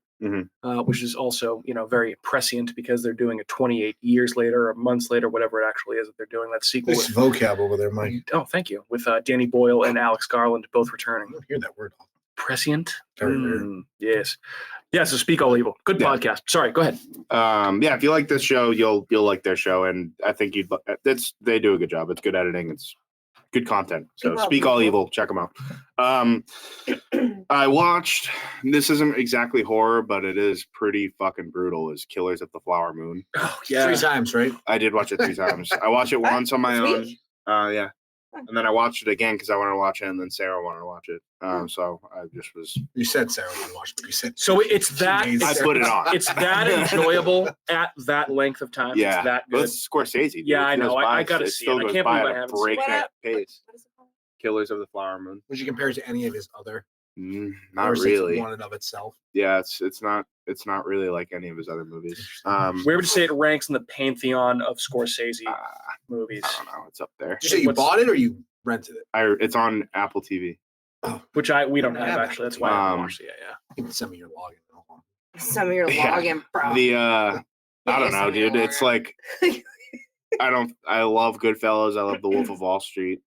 which is also, very prescient because they're doing it 28 years later or months later, whatever it actually is that they're doing that sequel. Nice vocab over there, Mike. Oh, thank you. With Danny Boyle and Alex Garland both returning. I don't hear that word. Prescient? Very rare. Yes. Yeah, so Speak All Evil. Good podcast. Sorry, go ahead. Yeah, if you like this show, you'll like their show, and I think they do a good job. It's good editing. It's good content. So Speak All Evil, check them out. I watched, this isn't exactly horror, but it is pretty fucking brutal, is Killers of the Flower Moon. Oh, yeah. 3 times, right? I did watch it 3 times. I watched it once on my own. Yeah. And then I watched it again because I wanted to watch it, and then Sarah wanted to watch it. So I just was. You said Sarah wanted to watch it, but you said. So it's that. I put it on. It's that enjoyable at that length of time. Yeah. It's that good. But it's Scorsese. Dude. Yeah, I know. I got to it see still it. I goes can't by believe I at a haven't seen it. breakneck pace. What is it called? Killers of the Flower Moon. Would you compare it to any of his other? Not or is it really. one and of itself. Yeah, it's not really like any of his other movies. Where would you say it ranks in the pantheon of Scorsese movies? I don't know. It's up there. Did you say you bought it or you rented it? It's on Apple TV. Which we don't have actually. That's why I haven't watched it yet. Yeah. You can send me your login. Some of your login, bro. I don't know, dude. It's like I love Goodfellas. I love The Wolf of Wall Street.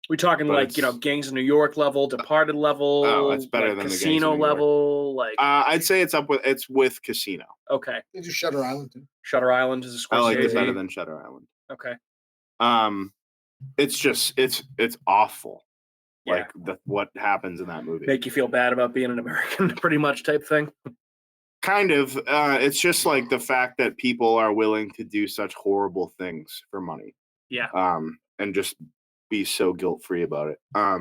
We talking like Gangs of New York level, Departed level. Oh, it's better than Casino the Gangs of New York. level. Like I'd say it's with Casino. Okay. Did you Shutter Island too? Shutter Island is a Scorsese. I like it better than Shutter Island. Okay. It's just it's awful. Yeah. Like what happens in that movie. Make you feel bad about being an American, pretty much type thing. Kind of. It's just like the fact that people are willing to do such horrible things for money. Yeah. And just be so guilt-free about it. I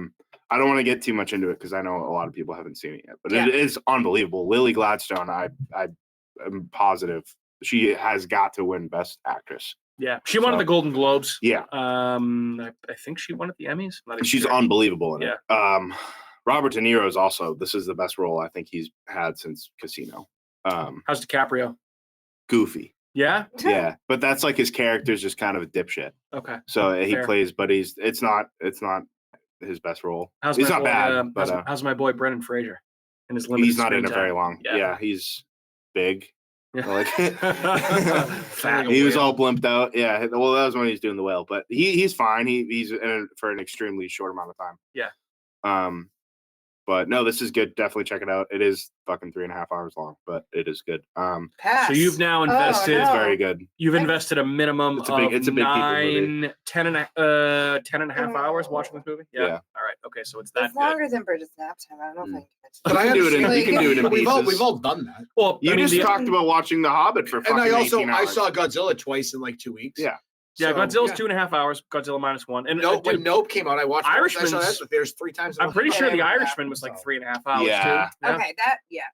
don't want to get too much into it because I know a lot of people haven't seen it yet, but it is unbelievable. Lily Gladstone, I am positive she has got to win Best Actress. Yeah, she won the Golden Globes. Yeah. I think she won at the Emmys. She's unbelievable in it. Robert De Niro is also, this is the best role I think he's had since Casino. How's DiCaprio? Goofy. Yeah? Yeah. But that's like his character's just kind of a dipshit. Okay. So he plays, but it's not his best role. He's not bad. But how's my boy Brendan Fraser? In his limited he's not in screen it very time? long. Yeah, he's big. Yeah. Like Fat. he was all blimped out. Yeah. Well, that was when he was doing the whale, but he's fine. He's in it for an extremely short amount of time. Yeah. But no, this is good. Definitely check it out. It is fucking 3.5 hours long, but it is good. So you've now invested. It's very good. You've invested a minimum it's a big people movie. 10 and a half hours watching this movie. Yeah. All right. Okay. So it's that It's longer than Bridget's nap time. I don't know if But I do it in. understand. You can do it in pieces. We've all done that. Well, You just talked about watching The Hobbit for fucking And I 18 hours. saw Godzilla twice in like 2 weeks. Yeah. Yeah, Godzilla's 2.5 hours. Godzilla -1. And when Nope came out, I watched Irishman's- I saw that in the theaters 3 times. I'm pretty sure The Irishman was like 3.5 hours Yeah. too. Yeah. Okay,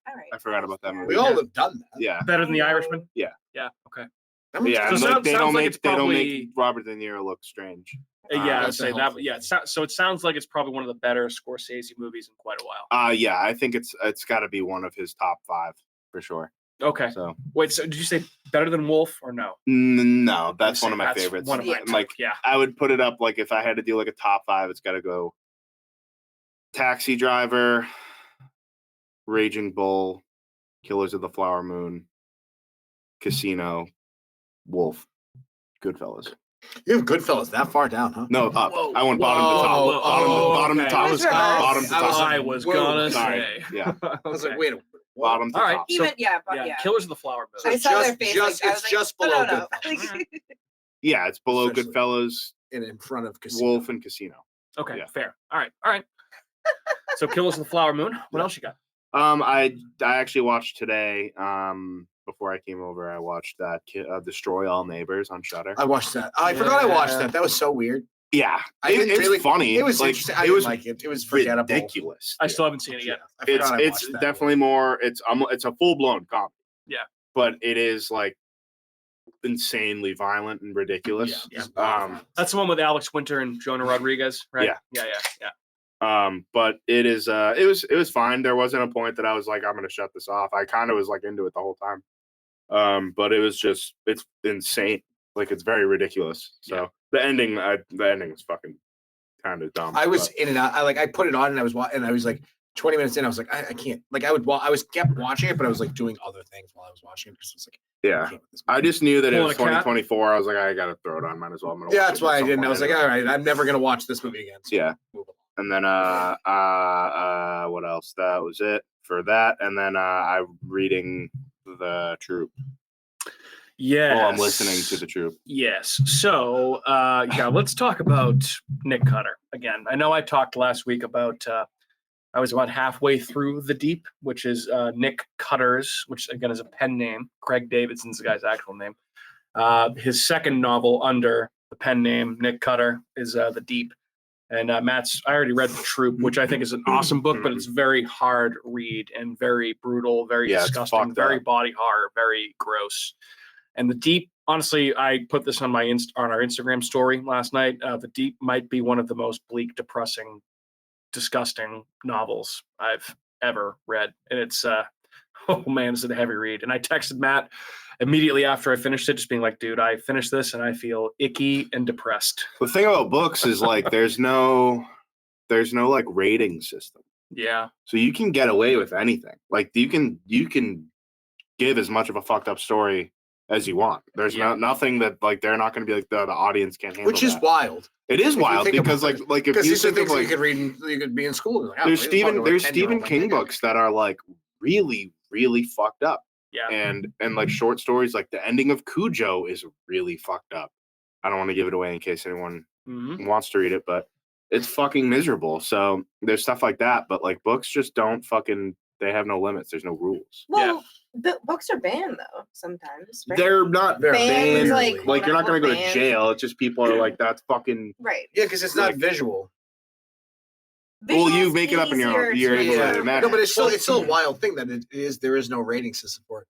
all right. I forgot about that movie. We all have done that. Yeah. Better than The Irishman. Yeah. Yeah. Okay. That movie's Yeah. So and, sounds they don't like make it's probably- Robert De Niro look strange. Yeah, I'd That's a say that. helpful Yeah, thing. so it sounds like it's probably one of the better Scorsese movies in quite a while. Yeah, I think it's got to be one of his top 5 for sure. Okay. So Wait, so did you say better than Wolf or no? no, that's one of my That's favorites. One of mine. Like, Yeah. I would put it up like if I had to do like a top 5, it's got to go Taxi Driver, Raging Bull, Killers of the Flower Moon, Casino, Wolf, Goodfellas. You have Goodfellas that far down, huh? No, up. Whoa. I went bottom to top. Whoa. Bottom Okay. to top. It was Bottom to top. I was Whoa, gonna sorry. say. Yeah. I was like, Okay. wait a minute. what? Bottom to All right. top. Even So- but Yeah, Killers of the Flower Moon. So I saw their face. just- I was it's like, just oh, below no. Goodfellas. Yeah, it's below Essentially. Goodfellas, And in front of Casino. Wolf, and Casino. Okay, Yeah. fair. All right. So Killers of the Flower Moon. What else you got? I actually watched today. Before I came over, I watched that Destroy All Neighbors on Shudder. I watched that. I forgot I watched Yeah. that. That was so weird. Yeah, I didn't it's really- funny. It was like, interesting. I it didn't was like it. It was forgettable. ridiculous. I still haven't seen it yet. I forgot I It's watched that definitely movie. more. It's a full blown comedy. Yeah. But it is like insanely violent and ridiculous. Yeah. That's the one with Alex Winter and Jonah Rodriguez, right? Yeah. Yeah. But it is it was fine. There wasn't a point that I was like, I'm gonna shut this off. I kind of was like into it the whole time. But it was just it's insane. Like it's very ridiculous. So the ending is fucking kind of dumb. I was in and out. I put it on and I was and I was like 20 minutes in. I was like, I can't. Like I was kept watching it, but I was like doing other things while I was watching it because I was like, yeah. I can't with this I movie. just knew that it Pulling was a cat? 2024. I was like, I gotta throw it on. Might as well. I'm gonna Yeah, watch that's it why at I some didn't. I point was like, anyway. all right, I'm never gonna watch this movie again. So Yeah. move along. And then what else? That was it for that. And then I'm reading The Troop. Yeah. Well, I'm listening to The Troop. Yes. So, let's talk about Nick Cutter again. I know I talked last week about. I was about halfway through The Deep, which is Nick Cutter's, which again is a pen name. Craig Davidson's the guy's actual name. His second novel under the pen name Nick Cutter is The Deep. And I already read The Troop, which I think is an awesome book, but it's very hard read and very brutal, very Yeah, it's disgusting, fucked very up. body horror, very gross. And The Deep, honestly, I put this on my on our Instagram story last night. The Deep might be one of the most bleak, depressing, disgusting novels I've ever read. And it's oh man, is it a heavy read. And I texted Matt immediately after I finished it, just being like, dude, I finished this and I feel icky and depressed. The thing about books is like there's no like rating system. Yeah. So you can get away with anything. Like you can give as much of a fucked up story as you want. There's nothing that like they're not going to be like the audience can't handle. Which is that. wild. It is if you wild think because about like if Because you these are think of things that like you could read. You could be in school. Like, oh, there's this is fucking Stephen 10-year-old. King books that are like really fucked up. Yeah. And like short stories, like the ending of Cujo is really fucked up. I don't want to give it away in case anyone Mhm. wants to read it, but it's fucking miserable. So there's stuff like that, but like books just don't fucking. They have no limits. There's no rules. Well, books are banned though sometimes. Right? They're not They're Banned, banned. like you're not gonna go to banned. jail. It's just people are like that's fucking. Right. Yeah, because it's not Like- visual. Well, you Visual's make it up in your own- easier you're to- able to imagine. No, but it's still a wild thing that it is. There is no rating system for it.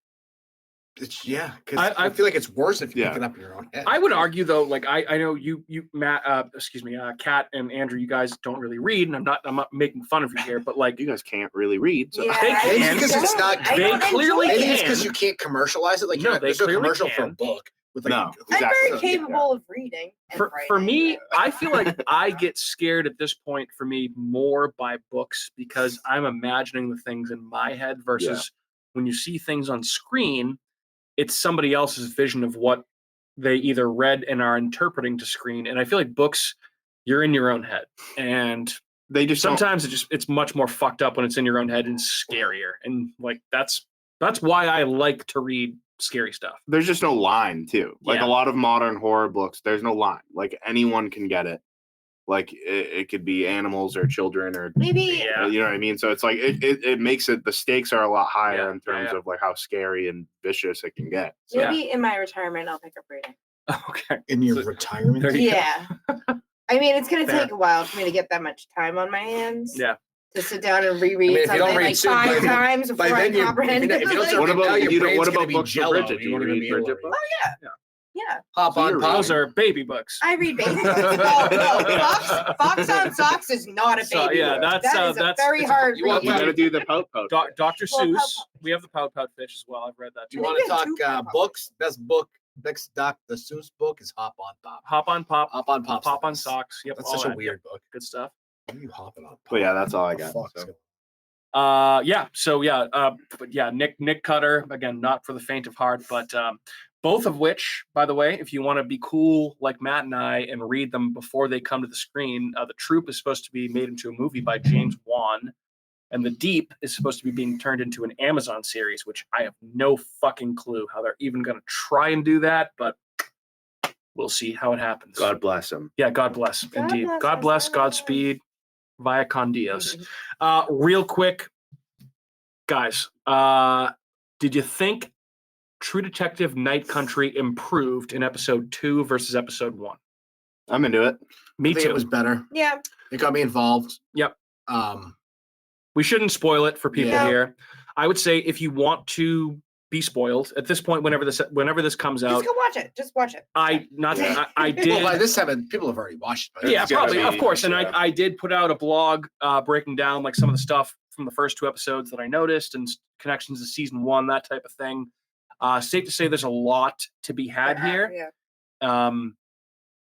It's because I feel like it's worse if you Yeah. pick it up in your own head. I would argue though, like I know you Matt, Kat and Andrew, you guys don't really read, and I'm not making fun of you here, but like You guys can't really read. So. Yeah, They I can. just Because it's don't. not- I they don't clearly enjoy Maybe it. it's because you can't commercialize it. Like No, there's they no clearly commercial for a can. book with No. I'm Exactly. very capable of reading. And for writing. me, I feel like I get scared at this point for me more by books because I'm imagining the things in my head versus when you see things on screen, it's somebody else's vision of what they either read and are interpreting to screen. And I feel like books, you're in your own head. And They just don't- sometimes it's much more fucked up when it's in your own head and scarier. And like that's why I like to read scary stuff. there's just no line too. Like Yeah. a lot of modern horror books, there's no line. Like anyone can get it. Like it could be animals or children or maybe Yeah. you know what I mean. So it's like it makes it the stakes are a lot higher Yeah, in terms yeah. of like how scary and vicious it can get. So, maybe in my retirement I'll pick up reading. Okay. in your So- retirement. There you go. Yeah. I mean, it's gonna Fair. take a while for me to get that much time on my hands. Yeah. To sit down and reread I mean, if you don't something read like soon, 5 by- times By before I then, comprehend if you don't it. start What reading about now, your you know, brain's what gonna about be books for jello. Bridget? Do You you won't even read be able to Bridget read. books? Oh yeah. Yeah. Hop on, pop. Those are baby books. I read baby books. No, Fox on Socks is not a baby yeah, book. that's That is a very hard You want read. You got to do the Dr. Dr. Well, Seuss. Pout. We have the Pout Fish as well. I've read that You too. want to Yeah, two talk Pout. books? Best book, next Dr. Seuss book is Hop on Pop. Hop on Pop. Hop on Pop. Pop on Socks. Yep. That's all such a that. weird Yep, book. good stuff. What are you hopping on? Pop? But yeah, that's all I The got. fuck's so. But yeah, Nick Cutter, again, not for the faint of heart, but both of which, by the way, if you want to be cool like Matt and I and read them before they come to the screen, The Troop is supposed to be made into a movie by James Wan, and The Deep is supposed to be being turned into an Amazon series, which I have no fucking clue how they're even going to try and do that, but we'll see how it happens. God bless him. Yeah, God bless, God indeed. bless God us bless, all. Godspeed, via con Dios. Real quick, guys, did you think True Detective Night Country improved in episode 2 versus episode 1? I'm into it. Me I think too. it was better. Yeah. It got me involved. Yep. Um, We shouldn't spoil it for people Yeah. here. I would say if you want to be spoiled at this point, whenever this comes out, Just go watch it. Just watch it. I did. well, by this time, people have already watched it. Yeah, It's gotta probably, be- of course. And yeah. I did put out a blog breaking down like some of the stuff from the first 2 episodes that I noticed and connections to season 1, that type of thing. Safe to say there's a lot to be had here. Yeah.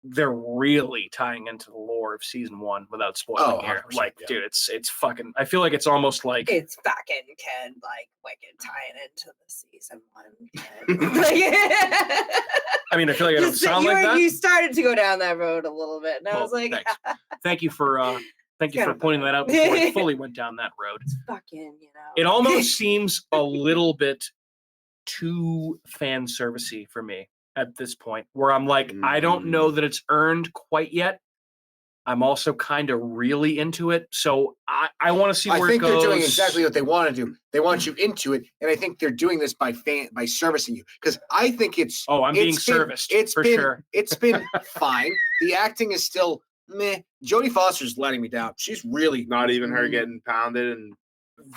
They're really tying into the lore of season 1 without spoiling Oh, here. 100%, Like, yeah. dude, it's fucking. I feel like it's almost like It's fucking kid, like wicked tying into the season 1. Kid. I mean, I feel like I don't Just- sound like that. You started to go down that road a little bit, and I Well, was like, thanks. Thank you for Kind of pointing that out before I fully went down that road. fucking, It almost seems a little bit too fan servicey for me at this point, where I'm like, I don't know that it's earned quite yet. I'm also kind of really into it, so I want to see where I think it goes. they're doing exactly what they want to do. They want you into it, and I think they're doing this by servicing you. Because I think it's Oh, I'm being it's been- serviced It's for been sure. it's been fine. The acting is still meh. Jodie Foster's letting me down. She's really Not even her getting pounded and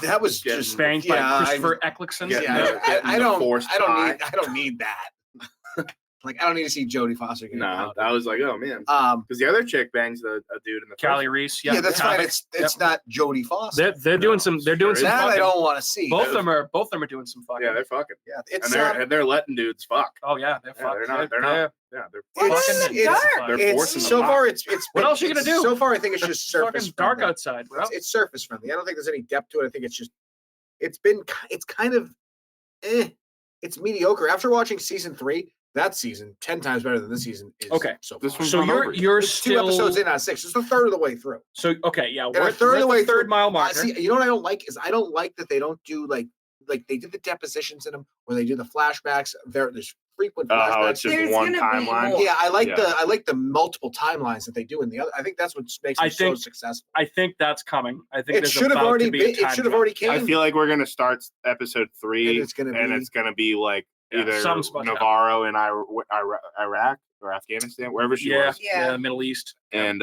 that was getting just Spanked yeah, by I- Christopher Eccleston. getting Yeah, the- getting I the don't. forced I don't tie. need. I don't need that. Like I don't need to see Jodie Foster getting No, pounded. I was like, oh man, Um, because the other chick bangs a dude in the Callie first- Reese. yeah, that's fine. Havoc. It's not Jodie Foster. They're doing No, some. They're doing sure some. That I Fucking, don't want to see. both of them are doing some fucking. Yeah, they're fucking, Yeah, and it's they're letting dudes fuck. Oh yeah, they're Yeah, fucking. they're not. They're not. Yeah, they're What's fucking in the it's- dark? They're it's forcing so them far. out. It's What been- else are you gonna it's- do? So far, I think it's just surface fucking dark friendly. outside, bro. It's surface friendly. I don't think there's any depth to it. I think it's just it's kind of it's mediocre. After watching season 3, that season 10 times better than this season is. Okay. So This far. one's So not over. you're It's still 2 episodes in out of 6. It's a third of the way through. So okay, yeah, And a we're third of the at way the third through. mile marker. See, you know what I don't like is I don't like that they don't do like they did the depositions in them where they do the flashbacks. There's frequent Oh, flashbacks. it's just There's one gonna be timeline. more. Yeah, I like Yeah. I like the multiple timelines that they do in the other. I think that's what makes I them so think- successful. I think that's coming. I think It there's should have about already to be been. a It time should have jump. already came. I feel like we're gonna start episode 3, and it's gonna be like Yeah, either something's about to happen. Navarro in Iraq or Afghanistan, wherever she Yeah, was, yeah, Yeah. Middle East. and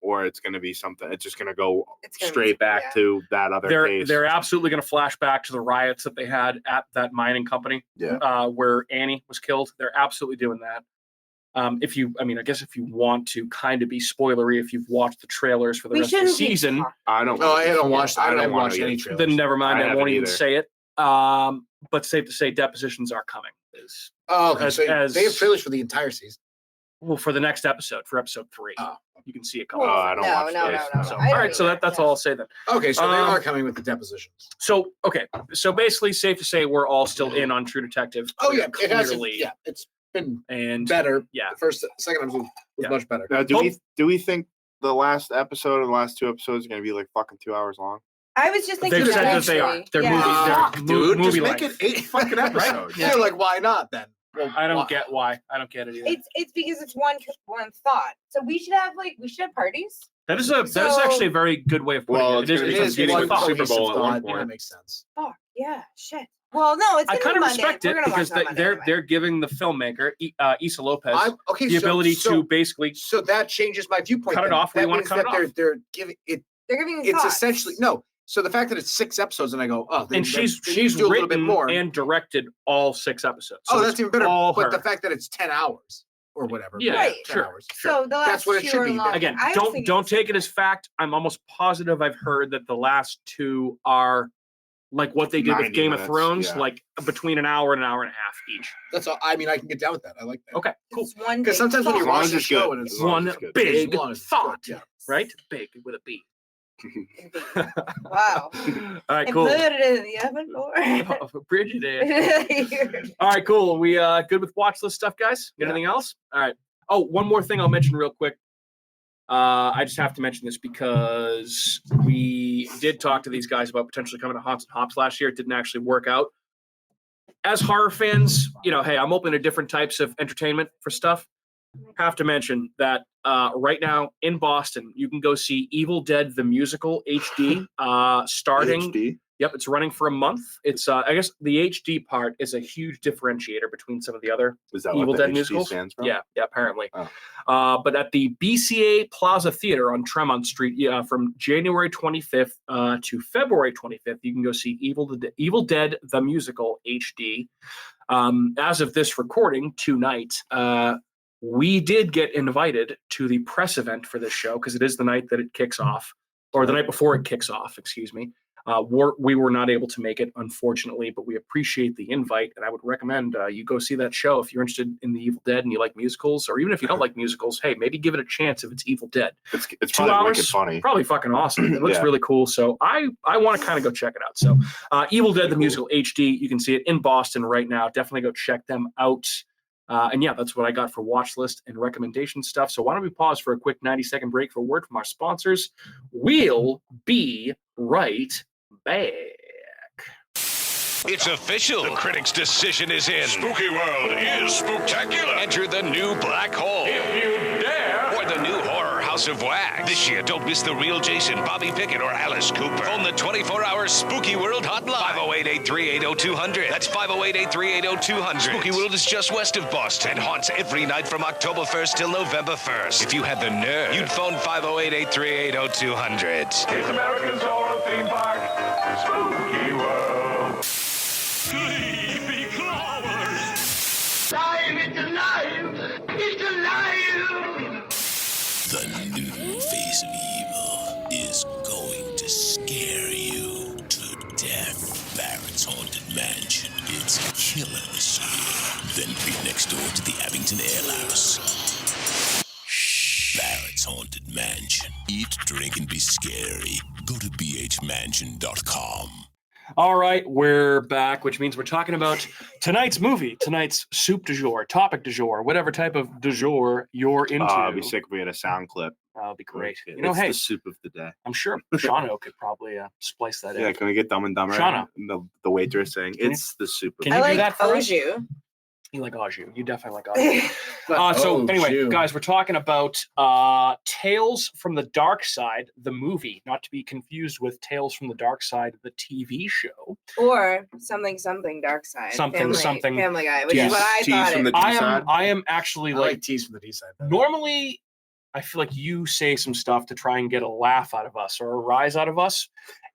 or it's gonna be something. It's just gonna go It's gonna be straight something, back yeah. to that other They're case. they're absolutely going to flash back to the riots that they had at that mining company, where Annie was killed. They're absolutely doing that. I guess if you want to kind of be spoilery, if you've watched the trailers for the We rest of the shouldn't be season, talking. I don't. No, I haven't watch. watched. I haven't wanna watched get- any trailers. then never mind. I I, won't haven't even either. say it. But safe to say, depositions are coming. Oh, okay. as- So as- they have trailers for the entire season. Well, for the next episode, for episode 3, Oh. you can see it coming. Well, I don't no, watch no, those, no, no, So, no. all I right, don't so either, that's yeah. all I'll say then. Okay, so they Um, are coming with the depositions. So okay, so basically, safe to say we're all still in on True Detective. Oh yeah, it has. clearly, Yeah, it's been and better. yeah. The second episode was Yeah. much better. Now, do we think the last episode or the last 2 episodes are gonna be like fucking 2 hours long? I was just thinking They've said that they are. eventually. They're Yeah. movies. They're Dude, just movie make length. it 8 fucking episodes. Yeah. Yeah, like why not then? Well, I don't why- get why. I don't get it either. It's because it's one thought. So we should have parties. That is So- actually a very good way of putting Well, it. it's It gonna is be It is getting one with thought. Super cohesive Bowl at one thought, point. That makes sense. Fuck yeah, shit. Well, no, it's I gonna kind be of Monday. respect We're it gonna because watch it on Monday they're anyway. they're giving the filmmaker Issa Lopez Okay, the ability to basically So that changes my viewpoint. Cut it then. off when That you wanna means cut it that off. They're giving it. They're giving It's thoughts. essentially no. So the fact that it's 6 episodes, and I go, oh, and she's do a little bit written more and directed all 6 episodes. So that's even better. But her. the fact that it's 10 hours or whatever, yeah, right. 10 sure. hours. So the last That's what it 2 should are be. long. Again, I was don't thinking take it as fact. I'm almost positive I've heard that the last 2 are like what they did with 90 Game minutes, of Thrones, yeah. like between an hour and a half each. That's all. I mean, I can get down with that. I like that. Okay, cool. It's one Because sometimes when big you're As long as watching a it's show good. and it's As long as One it's good. big As long as it's thought, good, yeah. right? Big with a B. thought. Wow. All right, And cool. put it in the oven or Bridget. All right, cool. We good with watch list stuff, guys? Yeah. Anything else? All right. Oh, one more thing I'll mention real quick. I just have to mention this because we did talk to these guys about potentially coming to Haunts and Hops last year. It didn't actually work out. As horror fans, hey, I'm open to different types of entertainment for stuff. Have to mention that right now in Boston, you can go see Evil Dead the Musical HD starting. HD? Yep, it's running for a month. It's I guess the HD part is a huge differentiator between some of the other Is that Evil what the Dead HD musicals. stands for? Yeah, apparently. Oh. But at the BCA Plaza Theater on Tremont Street, from January 25th to February 25th, you can go see Evil Dead the Musical HD. As of this recording tonight, we did get invited to the press event for this show because it is the night that it kicks off, or the night before it kicks off, excuse me. We were not able to make it, unfortunately, but we appreciate the invite, and I would recommend you go see that show if you're interested in the Evil Dead and you like musicals, or even if you don't like musicals, hey, maybe give it a chance if it's Evil Dead. It's 2 probably hours, wicked funny. probably fucking awesome. It looks Yeah. really cool, so I want to kind of go check it out. So Evil Dead the Musical HD, you can see it in Boston right now. Definitely go check them out. And yeah, that's what I got for watch list and recommendation stuff. So why don't we pause for a quick 90-second break for a word from our sponsors? We'll be right back. It's official. The critics' decision is in. Spooky World is spectacular. Enter the new black hole. If you dare. Or the new horror House of Wax. This year, don't miss the real Jason, Bobby Pickett, or Alice Cooper. Phone the 24-hour Spooky World hotline. 508-838-0200. That's 508-838-0200. Spooky World is just west of Boston and haunts every night from October 1st till November 1st. If you had the nerve, you'd phone 508-838-0200. It's America's horror theme park, Spooky World. Sleepy Clovers. Alive, it's alive! It's alive! The new face of evil is going to scare you to death. Barrett's Haunted Mansion. It's killer this year. Then be next door to the Abington Ale House. Barrett's Haunted Mansion. Eat, drink, and be scary. Go to bhmansion.com. All right, we're back, which means we're talking about tonight's movie, tonight's soup du jour, topic du jour, whatever type of du jour you're into. I'd be sick if we had a sound clip. That'll be great. It's Hey, the soup of the day. I'm sure Shano could probably splice that Yeah, in. can we get Dumb and Dumber? Shauna. And the waitress saying, Can you- it's the soup of can I you the do like that for us? Oju. You like au jus. You definitely like au jus. Oh, So anyway, shoot. guys, we're talking about Tales from the Darkside, the movie, not to be confused with Tales from the Darkside, the TV show. Or something Darkside. Something. Family Guy, which Yes. is what I Tease thought from it the D-side. I am actually I like like tease from the D side. normally I feel like you say some stuff to try and get a laugh out of us or a rise out of us.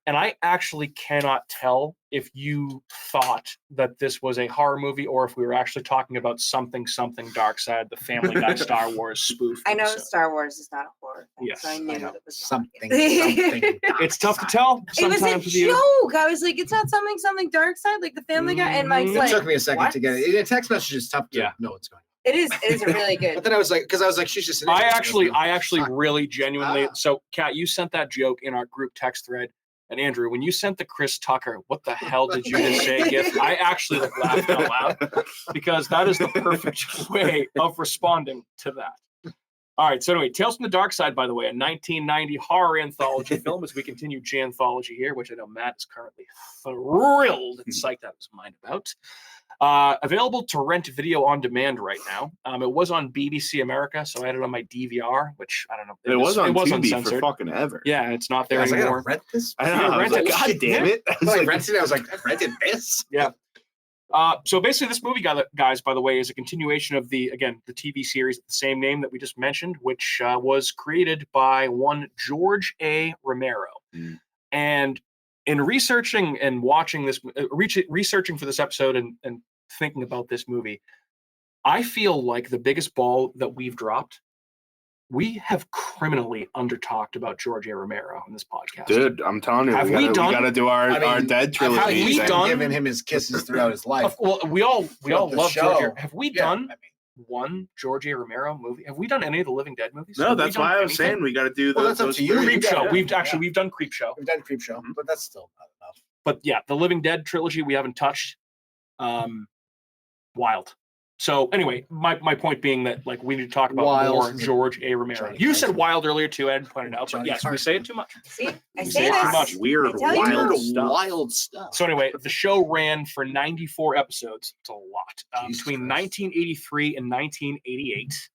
And I actually cannot tell if you thought that this was a horror movie or if we were actually talking about something Darkside, the Family Guy Star Wars spoof. I know episode. Star Wars is not a horror thing, Yes, so I knew I know. it was Something. It's tough to tell It was a sometimes with you. joke. I was like, it's not something Darkside, like the Family Guy. And Mike's Mhm. It like, took me a second what? to get it. A text message is tough to Yeah. know what's going on. It is a really good. But then I was like, she's just an I idiot. actually really genuinely. Ah. So, Kat, you sent that joke in our group text thread, and Andrew, when you sent the Chris Tucker, what the hell did you just say? Gift, I actually laughed out loud because that is the perfect way of responding to that. All right, so anyway, Tales from the Darkside, by the way, a 1990 horror anthology film. As we continue Janthology here, which I know Matt is currently thrilled and psyched out of his mind about. Available to rent video on demand right now. It was on BBC America, so I had it on my DVR, which I don't know. It was on Tubi for uncensored. fucking ever. Yeah, it's not there I was like, I anymore. gotta rent this. I know. Yeah, I was rent like, it. God damn it. I was I like, rented it. I was like, I rented this. So basically, this movie, guys, by the way, is a continuation of the TV series of the same name that we just mentioned, which was created by one George A. Romero. Mm. And in researching and watching this, researching for this episode and thinking about this movie, I feel like the biggest ball that we've dropped, we have criminally under-talked about George A. Romero in this podcast. Dude, I'm telling you, Have we we done- got to do our Dead trilogy. Have we I've done- given him his kisses throughout his life. Well, we all Throughout the love George. show. Have we Yeah, done I mean, one George A. Romero movie? Have we done any of the Living Dead movies? No, Have we that's done why I was anything? saying we got to do Well, that's up those to you. three. Creep Yeah, Show. yeah, We've yeah. done Creep Show. we've done Creep Show, Mhm. but that's still not enough. But yeah, the Living Dead trilogy we haven't touched. Wild. So anyway, my point being that like we need to talk about Wild. more George A. Romero. Johnny You said Carson. wild earlier too, Ed pointed out, but Johnny yes, we Carson. say it too much. See, I You say say it too this. much. Weird, I tell you. wild Weird, stuff. wild stuff. So anyway, the show ran for 94 episodes. It's a lot. Jesus Between Christ. 1983 and 1988.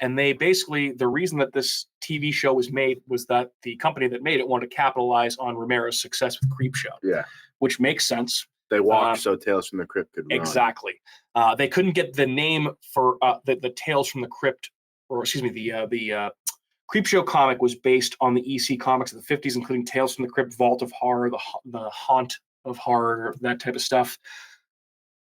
And they basically, the reason that this TV show was made was that the company that made it wanted to capitalize on Romero's success with Creep Show. Yeah. Which makes sense. They walked so Tales from the Crypt could run. Exactly. They couldn't get the name for the Tales from the Crypt, or excuse me, the Creep Show comic was based on the EC comics of the 50s, including Tales from the Crypt, Vault of Horror, the Haunt of Horror, that type of stuff.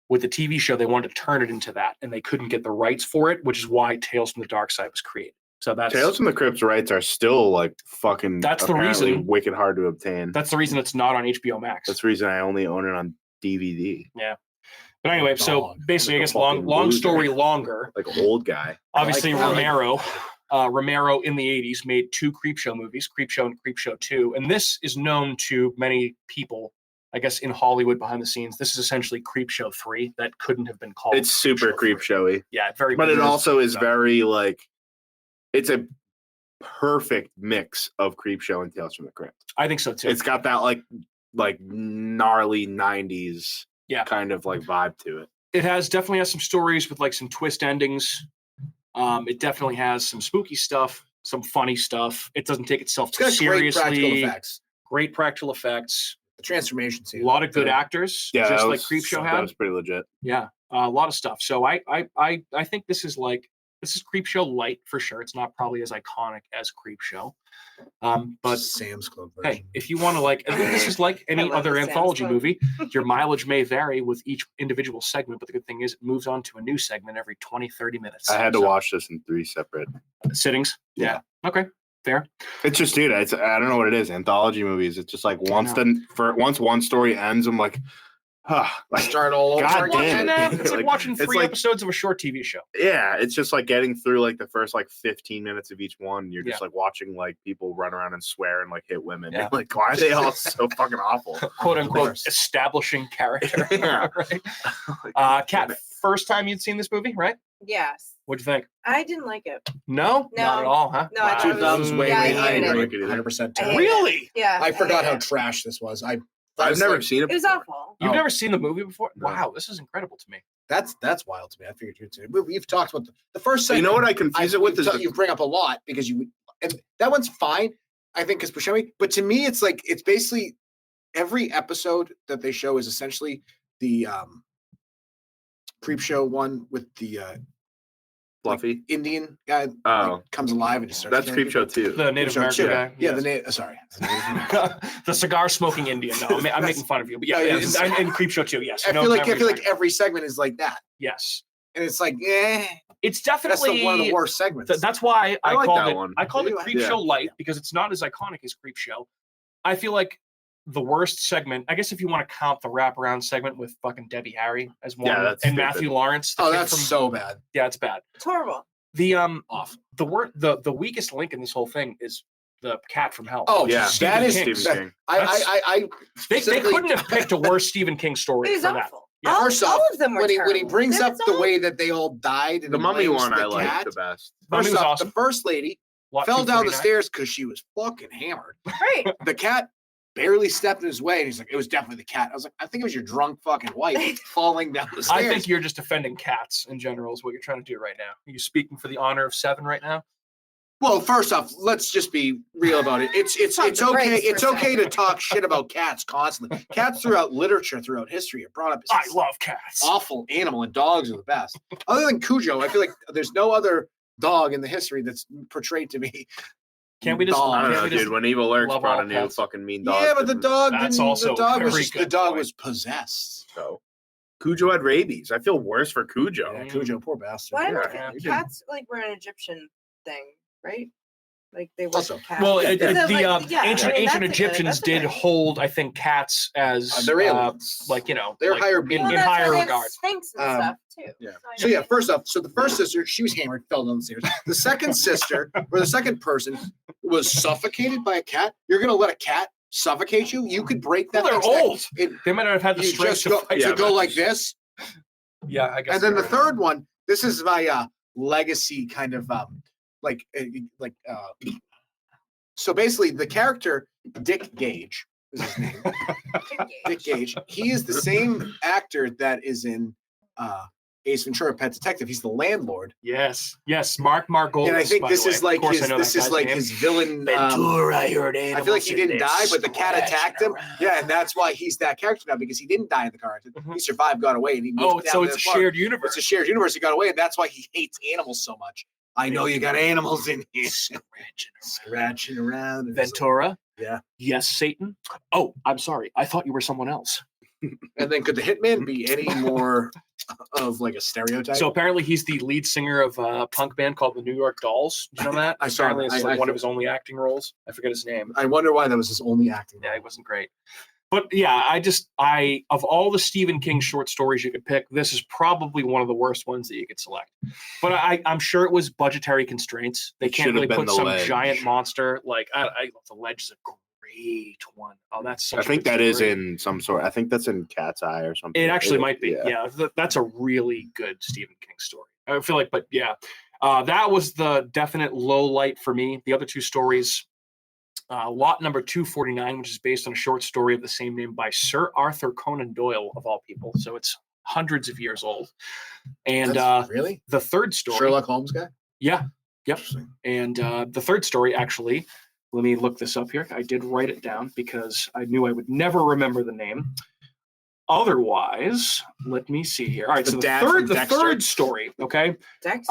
With the TV show, they wanted to turn it into that, and they couldn't get the rights for it, which is why Tales from the Darkside was created. So that's Tales from the Crypt's rights are still like fucking. That's the apparently reason- Wicked hard to obtain. that's the reason it's not on HBO Max. That's the reason I only own it on DVD. But anyway, so Dog. basically, I Like a guess long fucking long loser. story longer. Like an old guy. Obviously, I like- Romero. Romero in the 80s made two Creep Show movies, Creep Show and Creep Show 2. And this is known to many people, I guess, in Hollywood behind the scenes. This is essentially Creep Show 3 that couldn't have been called. It's super creep 3. showy. Yeah, very But it weird also is stuff. very like it's a perfect mix of Creep Show and Tales from the Crypt. I think so too. It's got that like gnarly 90s kind of like vibe to it. It definitely has some stories with like some twist endings. It definitely has some spooky stuff, some funny stuff. It doesn't take itself It's too got great practical seriously. effects. Great practical effects. The transformation A scene. lot of good actors, Yeah, just that like was- Creep Show That had. was pretty legit. Yeah, a lot of stuff. So I think this is Creep Show light for sure. It's not probably as iconic as Creep Show, but Sam's Club version. hey, if you want to I think this is like any I love other the Sam's anthology Club. movie. Your mileage may vary with each individual segment, but the good thing is it moves on to a new segment every 20, 30 minutes. I had to So, watch this in 3 separate. sittings. Yeah. Okay. Fair. It's just, dude, I don't know what it is. Anthology movies. It's just like once one story ends, I'm like, Start all over God again. damn it. It's like watching It's 3 like- episodes of a short TV show. yeah, it's just like getting through like the first like 15 minutes of each one. You're just like watching like people run around and swear and like hit women. Yeah. Like, why are they all so fucking awful? Quote unquote course. establishing character. Yeah. Right. Kat, first time you'd seen this movie, right? Yes. What'd you think? I didn't like it. No? No. Not at all, huh? No, I thought it was- Thumbs way Yeah, I behind hated it. it. 100% I hated it. Really? Yeah. I forgot how hated it. trash this was. I've was never like- seen it. It was before. awful. You've Oh. never seen the movie before? No. Wow, this is incredible to me. That's wild to me. I figured you too. We've talked about the first So you segment. know what I confuse it with is you bring up a lot because and that one's fine. I think because Buscemi, but to me it's like it's basically every episode that they show is essentially the Creep Show one with the Fluffy. Indian guy Oh. comes alive and just starts That's killing Creep Show people. too. The Native Creep American Show, guy. Yeah, yes. sorry. The cigar smoking Indian. No, I'm making fun of you. But yeah, No, yes. and Creep Show too, yes. I No, feel like every time. every segment is like that, Yes. and it's like, It's that's definitely one of the worst segments. That's why I like called that it. one. I called it Yeah. Creep Show Light because it's not as iconic as Creep Show. I feel like the worst segment. I guess if you want to count the wraparound segment with fucking Debbie Harry as one, Yeah, that's and stupid. Matthew Lawrence. the Oh, kid that's from- so bad. yeah, it's bad. It's horrible. The Off. the weakest link in this whole thing is the cat from hell. Oh, Yeah, Stephen that is King. Stephen King. I They specifically- couldn't have picked a worse Stephen King story It was for that. awful. Yeah. All, First off, all of them were when he terrible. brings There up was the all- way that they all died and The he mummy blames one the I liked cat. the best. Mummy First was off, awesome. the first lady Lot fell down the 249. stairs because she was fucking hammered. Right. The cat barely stepped in his way, and he's like, "It was definitely the cat." I was like, "I think it was your drunk fucking wife falling down the stairs." I think you're just defending cats in general is what you're trying to do right now. Are you speaking for the honor of 7 right now? Well, first off, let's just be real about it. It's Pump the okay. brakes It's for a okay to second. talk shit about cats constantly. Cats throughout literature, throughout history, are brought up I as love cats. awful animal, and dogs are the best. Other than Cujo, I feel like there's no other dog in the history that's portrayed to me Can't we just? Dog. I don't can't know, we just dude. When Evil Lurks love brought all a new pets? fucking mean dog. Yeah, but the dog. That's didn't- also the dog was very just the good dog point. was possessed. So Cujo had rabies. I feel worse for Cujo. Yeah, Cujo, poor bastard. Why Yeah, don't yeah. cats like were an Egyptian thing, right? Like they were Also, cats. Well, Yeah, the Because, like, yeah, I ancient mean, ancient that's a Egyptians that's a did thing. hold, I think, cats as they're aliens. like you know, They're like, higher in, beings. Well, in that's why higher they have regard. Sphinx and Um, stuff too. yeah. I So mean, yeah, first off, so the first sister, she was hammered, fell down the stairs. The second sister, or the second person, was suffocated by a cat. You're gonna let a cat suffocate you? You could break Well, that. they're thing's neck. old. It- They might not have had the you strength just to go, fight. to Yeah, go but- like this. Yeah, I guess. And then the you're right. third one, this is my legacy kind of so basically the character Dick Gage is his name. Dick Gage. He is the same actor that is in Ace Ventura: Pet Detective. He's the landlord. Yes, Mark Margolis. And I think by this the is way. like Of course, his I know this that is guy's like name. his villain. I heard I feel like he didn't die, but the cat attacked him. Yeah, and that's why he's that character now, because he didn't die in the car accident. Mhm. He survived, got away, and he moved Oh, down so to it's a the Florida. shared universe. It's a shared universe. He got away, and that's why he hates animals so much. I know you got animals in here scratching around. And, Ventura. Yeah. Yes, Satan. Oh, I'm sorry. I thought you were someone else. and then could the hitman be any more of like a stereotype? So apparently he's the lead singer of a punk band called the New York Dolls. Do you know that? I saw Apparently that. it's I- like I one feel- of his only acting roles. I forget his name. I wonder why that was his only acting. Yeah, role. he wasn't great. But yeah, I of all the Stephen King short stories you could pick, this is probably one of the worst ones that you could select. But I'm sure it was budgetary constraints. They It can't should really have been put The some Ledge. giant monster like the Ledge is a great one. Oh, that's such I a think good that is story. in some sort. I think that's in Cat's Eye or something. It actually might be. Yeah, that's a really good Stephen King story. I feel like, but yeah, that was the definite low light for me. The other two stories, lot number 249, which is based on a short story of the same name by Sir Arthur Conan Doyle, of all people. So it's hundreds of years old. And That's really the third story, Sherlock Holmes guy. yeah, yep. Interesting. And the third story, actually, let me look this up here. I did write it down because I knew I would never remember the name. Otherwise, let me see here. All right, The so dad from the Dexter? third story, okay, Dex.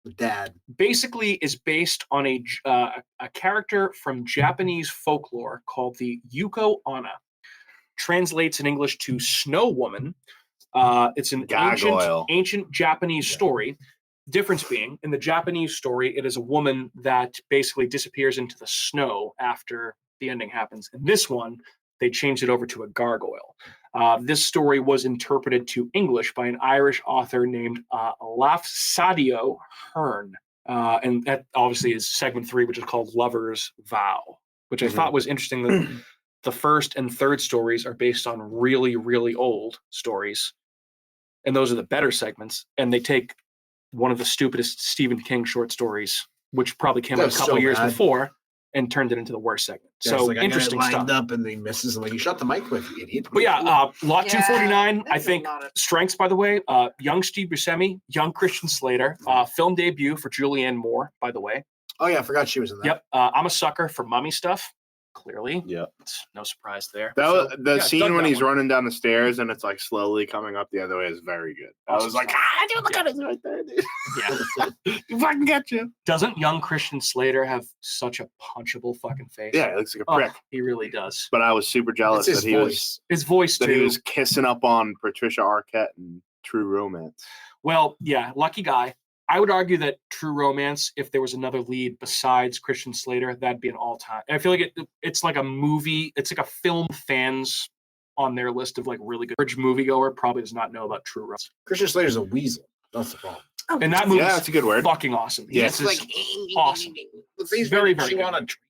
The dad. basically is based on a character from Japanese folklore called the Yuko Onna. Translates in English to Snow Woman. It's an Gargoyle. ancient Japanese story. Difference being, in the Japanese story, it is a woman that basically disappears into the snow after the ending happens. In this one, they changed it over to a gargoyle. This story was interpreted to English by an Irish author named Lafsadio Hearn. And that obviously is segment 3, which is called Lover's Vow, which I thought was interesting that the first and third stories are based on really, really old stories. And those are the better segments. And they take one of the stupidest Stephen King short stories, which probably came That out a was couple so years bad. before, and turned it into the worst segment. Yeah, it's So like, I got it interesting lined stuff. up, and he misses. I'm like, you shut the mic with, you idiot. But yeah, lot Yeah, 249, I there's a think lot of- strengths, by the way, young Steve Buscemi, young Christian Slater, film debut for Julianne Moore, by the way. Oh yeah, I forgot she was in that. Yep. I'm a sucker for mummy stuff. Clearly, Yeah. it's no surprise there. That So, was the yeah, scene dug when that he's one. running down the stairs and it's like slowly coming up the other way is very good. I Awesome was like, stuff. dude, look at it right there, dude. Yeah. You fucking get you. Doesn't young Christian Slater have such a punchable fucking face? Yeah, he looks like a Oh, prick. he really does. But I was super It's jealous his that he voice. was His voice that too. he was kissing up on Patricia Arquette in True Romance. Well, yeah, lucky guy. I would argue that True Romance, if there was another lead besides Christian Slater, that'd be an all-time. I feel like it's like a movie. It's like a film fans on their list of like really good. Average moviegoer probably does not know about True Romance. Christian Slater's a weasel. That's the problem. And that movie Yeah, that's a good word. fucking awesome. Yeah. This is awesome. The face Very, very, very chew good. on a tree.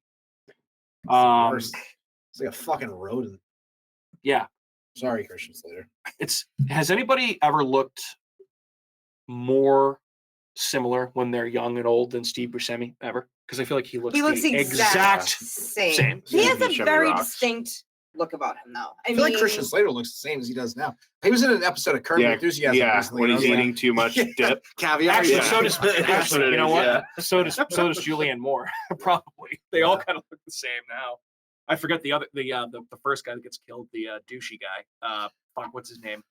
Um, It's like a fucking rodent. yeah, Sorry, Christian Slater. has anybody ever looked more similar when they're young and old than Steve Buscemi ever? Because I feel like he looks the exact same. He has a Buscemi very rocks. distinct look about him, though. I feel like Christian Slater looks the same as he does now. He was in an episode of Curb Your Enthusiasm yeah, recently. when and I he's was like, eating too much dip. caviar. Actually, yeah. so does That's actually, what it you know is, what? yeah. So does Julianne Moore. Probably they all kind of look the same now. I forget the first guy that gets killed, the douchey guy. Fuck, what's his name?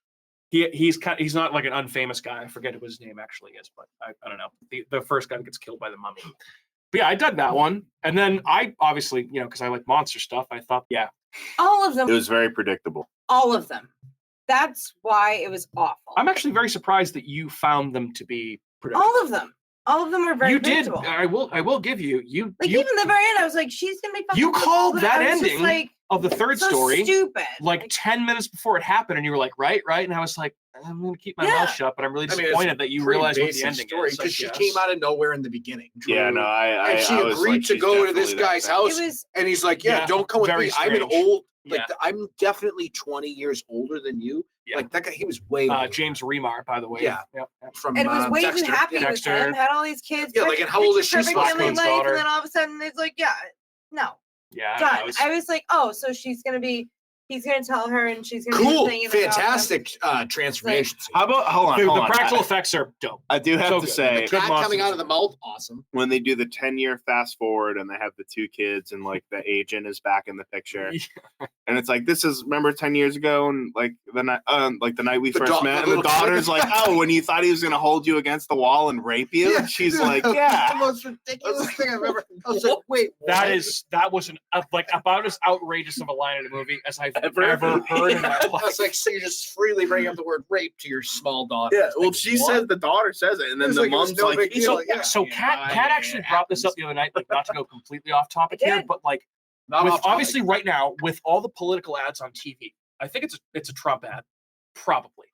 He's not like an unfamous guy. I forget what his name actually is, but I don't know. The first guy that gets killed by the mummy. But yeah, I dug that one. And then I obviously, because I like monster stuff, I thought, yeah. All of them. It was very predictable. All of them. That's why it was awful. I'm actually very surprised that you found them to be predictable. All of them. All of them were very You did. predictable. I will give you. You Like, even the very end, I was like, she's going to be fucking. You called but that I was just ending like, of the third so story stupid. like 10 minutes before it happened, and you were like, right. And I was like, I'm going to keep my mouth shut, but I'm really disappointed that you realized what the ending is. Because she came out of nowhere in the beginning. Yeah, no, and she agreed to go to this guy's house, and he's like, "Yeah, don't come with me. strange. I'm an old, I'm definitely 20 years older than you." Yeah. Like that guy, he was way. James Remar, by the way. Yeah, yep. From and was way Dexter. too happy with him. Had all these kids. Yeah, like, and how old is she? Perfect family life, daughter. and then all of a sudden it's like, yeah, no. Yeah, done. I was like, oh, so he's gonna tell her, and she's gonna cool, be fantastic transformation. How about hold on? The practical effects are dope. I do have to say, the cat coming out of the mouth, awesome. When they do the 10-year fast forward, and they have the two kids, and like the agent is back in the picture, and it's like, this is, remember 10 years ago, and like the night we first met, and the daughter's like, oh, when you thought he was gonna hold you against the wall and rape you, and she's like, yeah, the most ridiculous thing I've ever. I was like, wait, that was about as outrageous of a line in a movie as I've ever heard in my life. I was like, so you just freely bring up the word rape to your small daughter. Yeah, well, like, she says, the daughter says it, and then the mom's like, so Kat actually brought this up the other night, like, not to go completely off topic here, but like, obviously right now with all the political ads on TV, I think it's a Trump ad, probably.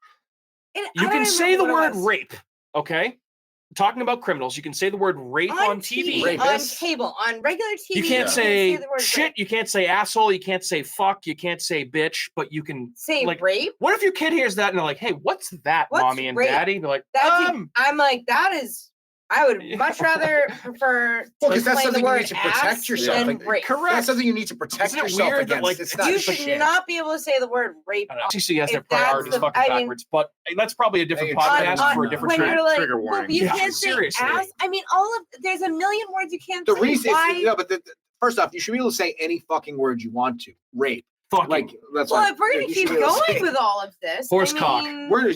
You can say the word rape, okay? Talking about criminals, you can say the word rape on TV. On cable, on regular TV. You can't say shit. Rape. You can't say asshole. You can't say fuck. You can't say bitch. But you can say like rape. What if your kid hears that and they're like, "Hey, what's that, mommy and daddy?" They're like, I'm like, that is. I would much rather prefer. Well, because that's something you need to protect yourself. Correct. That's something you need to protect yourself against. That, like, it's not you should not be able to say the word rape. CC has their priorities fucking backwards, but that's probably a different podcast for a different trigger warning. But you can't say ass. I mean, there's a million words you can't say. The reason, but first off, you should be able to say any fucking word you want to. Rape. Fucking. Like, that's well, if we're going to keep going with all of this, horse cock.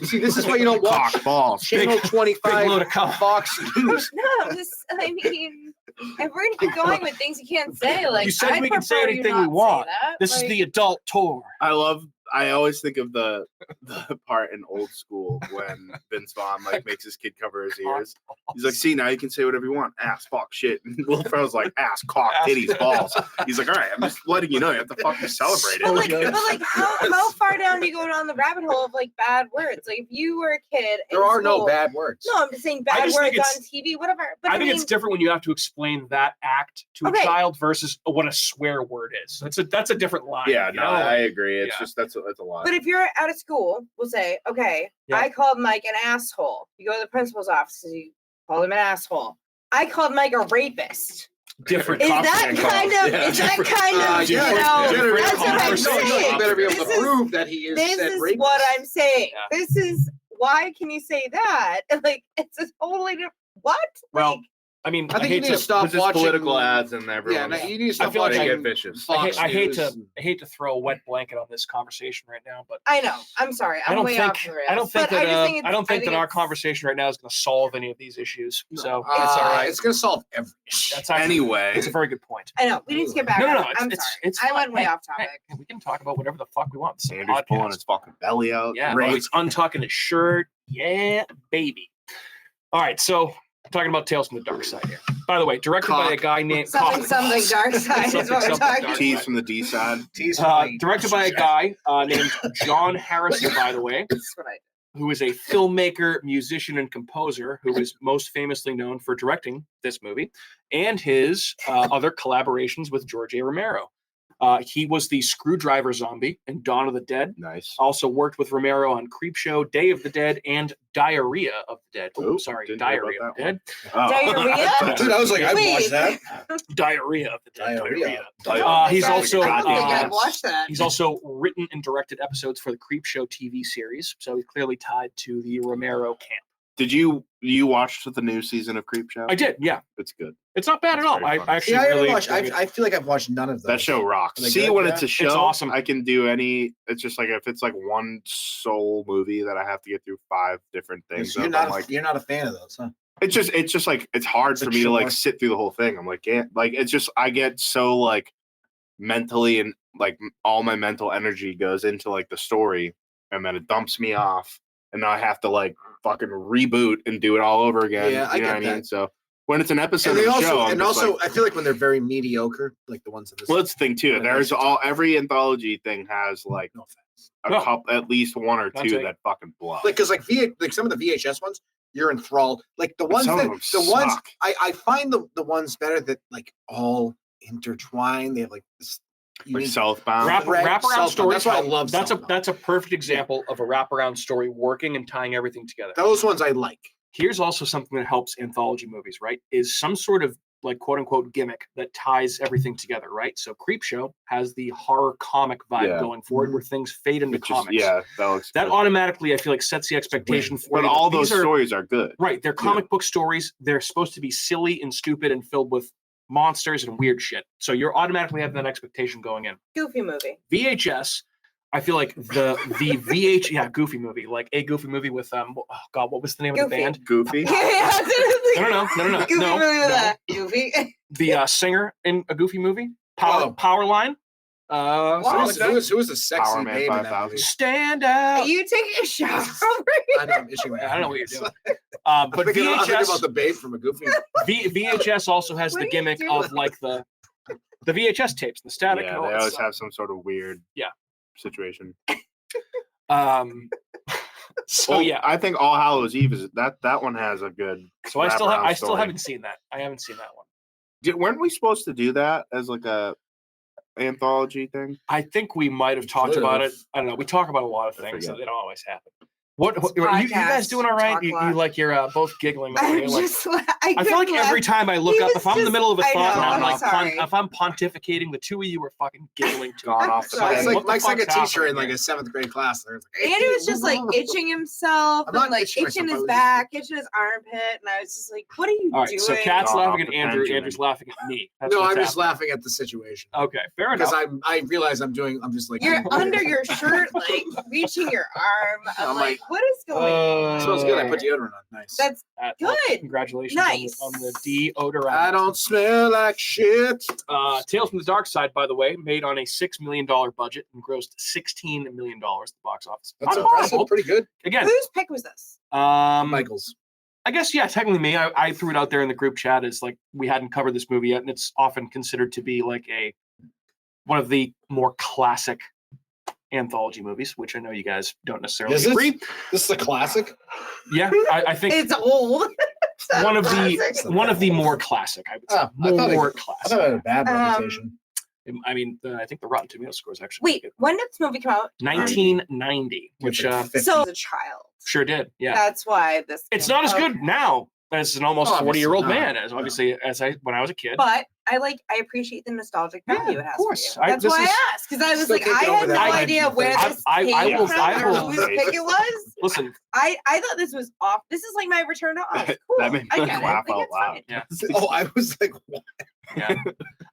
See, this is why you don't watch cock balls. Channel 25 Fox News. No, if we're going to keep going with things you can't say, like, you said we can say anything we want. This is the adult tour. I always think of the part in Old School when Vince Vaughn like makes his kid cover his ears. He's like, "See, now you can say whatever you want. Ass, fuck, shit." And Will Ferrell's like, "Ass, cock, titties, balls." He's like, "All right, I'm just letting you know you have to fucking celebrate it." But how far down do you go down the rabbit hole of like bad words? Like, if you were a kid, there are no bad words. No, I'm just saying bad words on TV, whatever. But I think it's different when you have to explain that act to a child versus what a swear word is. That's a different line. Yeah, no, I agree. It's just that's a lot. But if you're at a school, we'll say, okay, I called Mike an asshole. You go to the principal's office, you call him an asshole. I called Mike a rapist. Different. Is that kind of? Is that kind of? You know, that's what I'm saying. You better be able to prove that he is. This is what I'm saying. Yeah. This is why can you say that? Like, it's a totally different. What? Well. I mean, I think you need to stop watching political ads and everyone. Yeah, you need to stop watching. They get vicious. I hate to throw a wet blanket on this conversation right now, but I know. I'm sorry. I don't think that our conversation right now is going to solve any of these issues. So it's all right. It's going to solve every issue. Anyway, it's a very good point. I know. We need to get back. No. I'm sorry. I went way off topic. We can talk about whatever the fuck we want. Andrew's pulling his fucking belly out. Yeah, he's untucking his shirt. Yeah, baby. All right, so. Talking about Tales from the Darkside here. By the way, directed by a guy named something Darkside is what we're talking about. Tease from the D side. Directed by a guy named John Harrison, by the way, who is a filmmaker, musician, and composer who is most famously known for directing this movie and his other collaborations with George A. Romero. He was the screwdriver zombie in Dawn of the Dead. Nice. Also worked with Romero on Creepshow, Day of the Dead, and Diarrhea of the Dead. Diarrhea of the Dead. Diarrhea? Dude, I was like, I've watched that. Diarrhea of the Dead. Diarrhea. He's also written and directed episodes for the Creepshow TV series, so he's clearly tied to the Romero camp. Did you watch the new season of Creepshow? I did, yeah. It's good. It's not bad at all. I actually I feel like I've watched none of those. That show rocks. See, when it's a show, it's awesome. I can do any. It's just like if it's like one sole movie that I have to get through 5 different things. You're not a fan of those, huh? It's just like it's hard It's for a me to like chore. sit through the whole thing. I'm like, yeah, like it's just I get so like mentally and like all my mental energy goes into like the story, and then it dumps me off, and now I have to like fucking reboot and do it all over again. Yeah, I you know get what I mean? that. So when it's an episode And of they the also, show, I'm and just also, like, I feel like when they're very mediocre, like the ones in this. well, that's the thing too. Really There's nice to all talk. every anthology thing has like No offense. a No. couple, at least one or Not two saying- that fucking blow. Like, because like like some of the VHS ones, you're enthralled. Like the But ones some that of them the ones suck. I find the ones better that like all intertwine. They have like this like unique. Southbound. Wraparound Southbound. story. That's why I love Southbound. That's a perfect example of a wraparound story working and tying everything together. Those ones I like. Here's also something that helps anthology movies, right? Is some sort of like quote unquote gimmick that ties everything together, right? So Creepshow has the horror comic vibe Yeah. going forward where things fade into Which is, comics. yeah, that looks That good. automatically, I feel like, sets the expectation for But you. all These those are- stories are good. Right. They're comic book stories. They're supposed to be silly and stupid and filled with monsters and weird shit. So you're automatically having that expectation going in. Goofy movie. VHS, I feel like Goofy movie, like a Goofy movie with oh god, what was the name of the Goofy. band? Goofy. No. Goofy No, movie with no. that. Goofy. The singer in a Goofy movie, Oh. Powerline. Who was the sexy Power Man babe in that 5000. movie? Stand Are out. you taking a shower over I know I'm itching my I don't know what you're hands. doing. I'm But thinking about VHS, the babe from a Goofy. VHS also has What the are you gimmick doing? of like the VHS tapes, the static. Yeah, and all they that always stuff. have some sort of weird Yeah. situation. So Well, yeah, I think All Hallows Eve is that one has a good. so I wraparound still story. haven't seen that. I haven't seen that one. Weren't we supposed to do that as like a anthology thing? I think we might have talked Could've. about it. I don't know. We talk about a lot of I things that forget. they don't always happen. What This you guys podcast doing all right? talk a You lot. like you're both giggling. over I'm here, like- just. I feel like every time I look He up, was if I'm in the just- middle of a I thought, know, and I'm sorry. if I'm pontificating, the two of you are fucking giggling too. Gone hard. off the sorry. It's plan. like What the Mike's like a fuck's teacher in happening like here? a 7th grade class. They're like, Andy was just like itching himself I'm not and like itching itching myself, I his was back, itching his armpit, and I was just like, "What are you All right, doing?" so Kat's Gone laughing off at the Andrew. Benjamin. Andrew's laughing at me. That's No, what's I'm just happening. laughing at the situation Okay, fair enough. because I realize I'm just like You're under your shirt, like reaching your arm. I'm I'm like, like, "What is going on?" smells good. I put deodorant on. Nice. That's Well, good. congratulations Nice. on the deodorant. I don't smell like shit. Tales from the Dark Side, by the way, made on a $6 million budget and grossed $16 million at the box office. That's Not impressive. horrible. Pretty good. Again, Whose pick was this? Michael's. I guess, yeah, technically me. I threw it out there in the group chat as like we hadn't covered this movie yet, and it's often considered to be like one of the more classic anthology movies, which I know you guys don't necessarily Is it? agree. This is a classic. Yeah, I think It's old. It's one of classic. the more classic. I would say Oh, I thought more I classic. thought it had a bad Um, reputation. I mean, I think the Rotten Tomatoes score is actually Wait, pretty good. when did this movie come out? 1990, which It's like 50. So as a child. sure did. Yeah, That's why this. it's came not as out. good now as an almost Obviously 40-year-old not. man, as No. obviously when I was a kid. But I appreciate the nostalgic Yeah, value it of has. course. For you. That's This why is- I asked because I was Still like, can't I get had over no that. idea where I- this I came will- from I or will- whose pick it was. Listen, I thought this was off. This is like my return to Oz. Cool. That made me I get it. laugh Like, out it's loud. fine. yeah, Oh, I was like, what? yeah.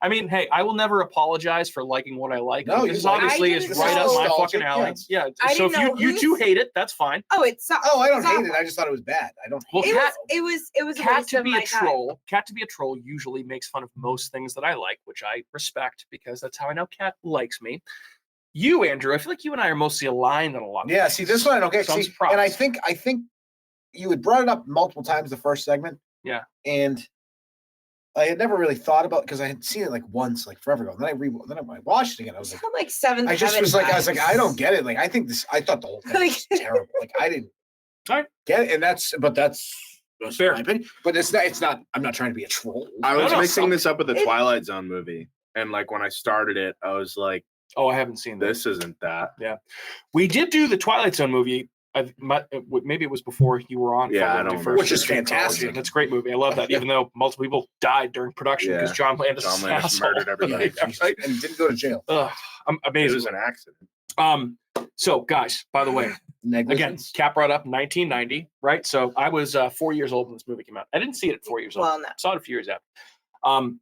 I mean, hey, I will never apologize for liking what I like. No, this is you like it. obviously I is didn't right up my know. fucking alley. Yeah. I So if didn't know you two whose- hate it, that's fine. Oh, it sucks. Oh, I don't It's hate awful. it. I just thought it was bad. I don't. Well, It Kat, was a Kat waste to of be my a time. troll. Kat to be a troll usually makes fun of most things that I like, which I respect because that's how I know Kat likes me. You, Andrew, I feel like you and I are mostly aligned on a lot. Of Yeah. things. See, this one I don't get. So I'm See, surprised. and I think you had brought it up multiple times the first segment. Yeah. And I had never really thought about because I had seen it like once, like forever ago. And then I watched it again. I was It's like, not like seventh. I just Heaven was like, I was vibes. like, I don't get it. Like, I think this. I thought the whole thing was Like- terrible. Like, I didn't Alright. get it, and that's Fair. my opinion. But it's not. It's not. I'm not trying to be a troll. I was no, mixing some- this up with the it- Twilight Zone movie, and like when I started it, I was like, Oh, I haven't seen this. "This isn't that." We did do the Twilight Zone movie. Maybe it was before you were on. Yeah, for I when we don't first Which is did Anthology. fantastic. That's a great movie. I love that. Even though multiple people died during production because Yeah. John Landis, John is an Landis asshole. murdered everybody. Yeah, right? And didn't go to jail. Ugh, I'm It amazing. was an accident. So guys, by the way, again, Negligence. Cap brought up 1990, right? So I was 4 years old when this movie came out. I didn't see it at 4 years old. Well, no. Saw it a few years after.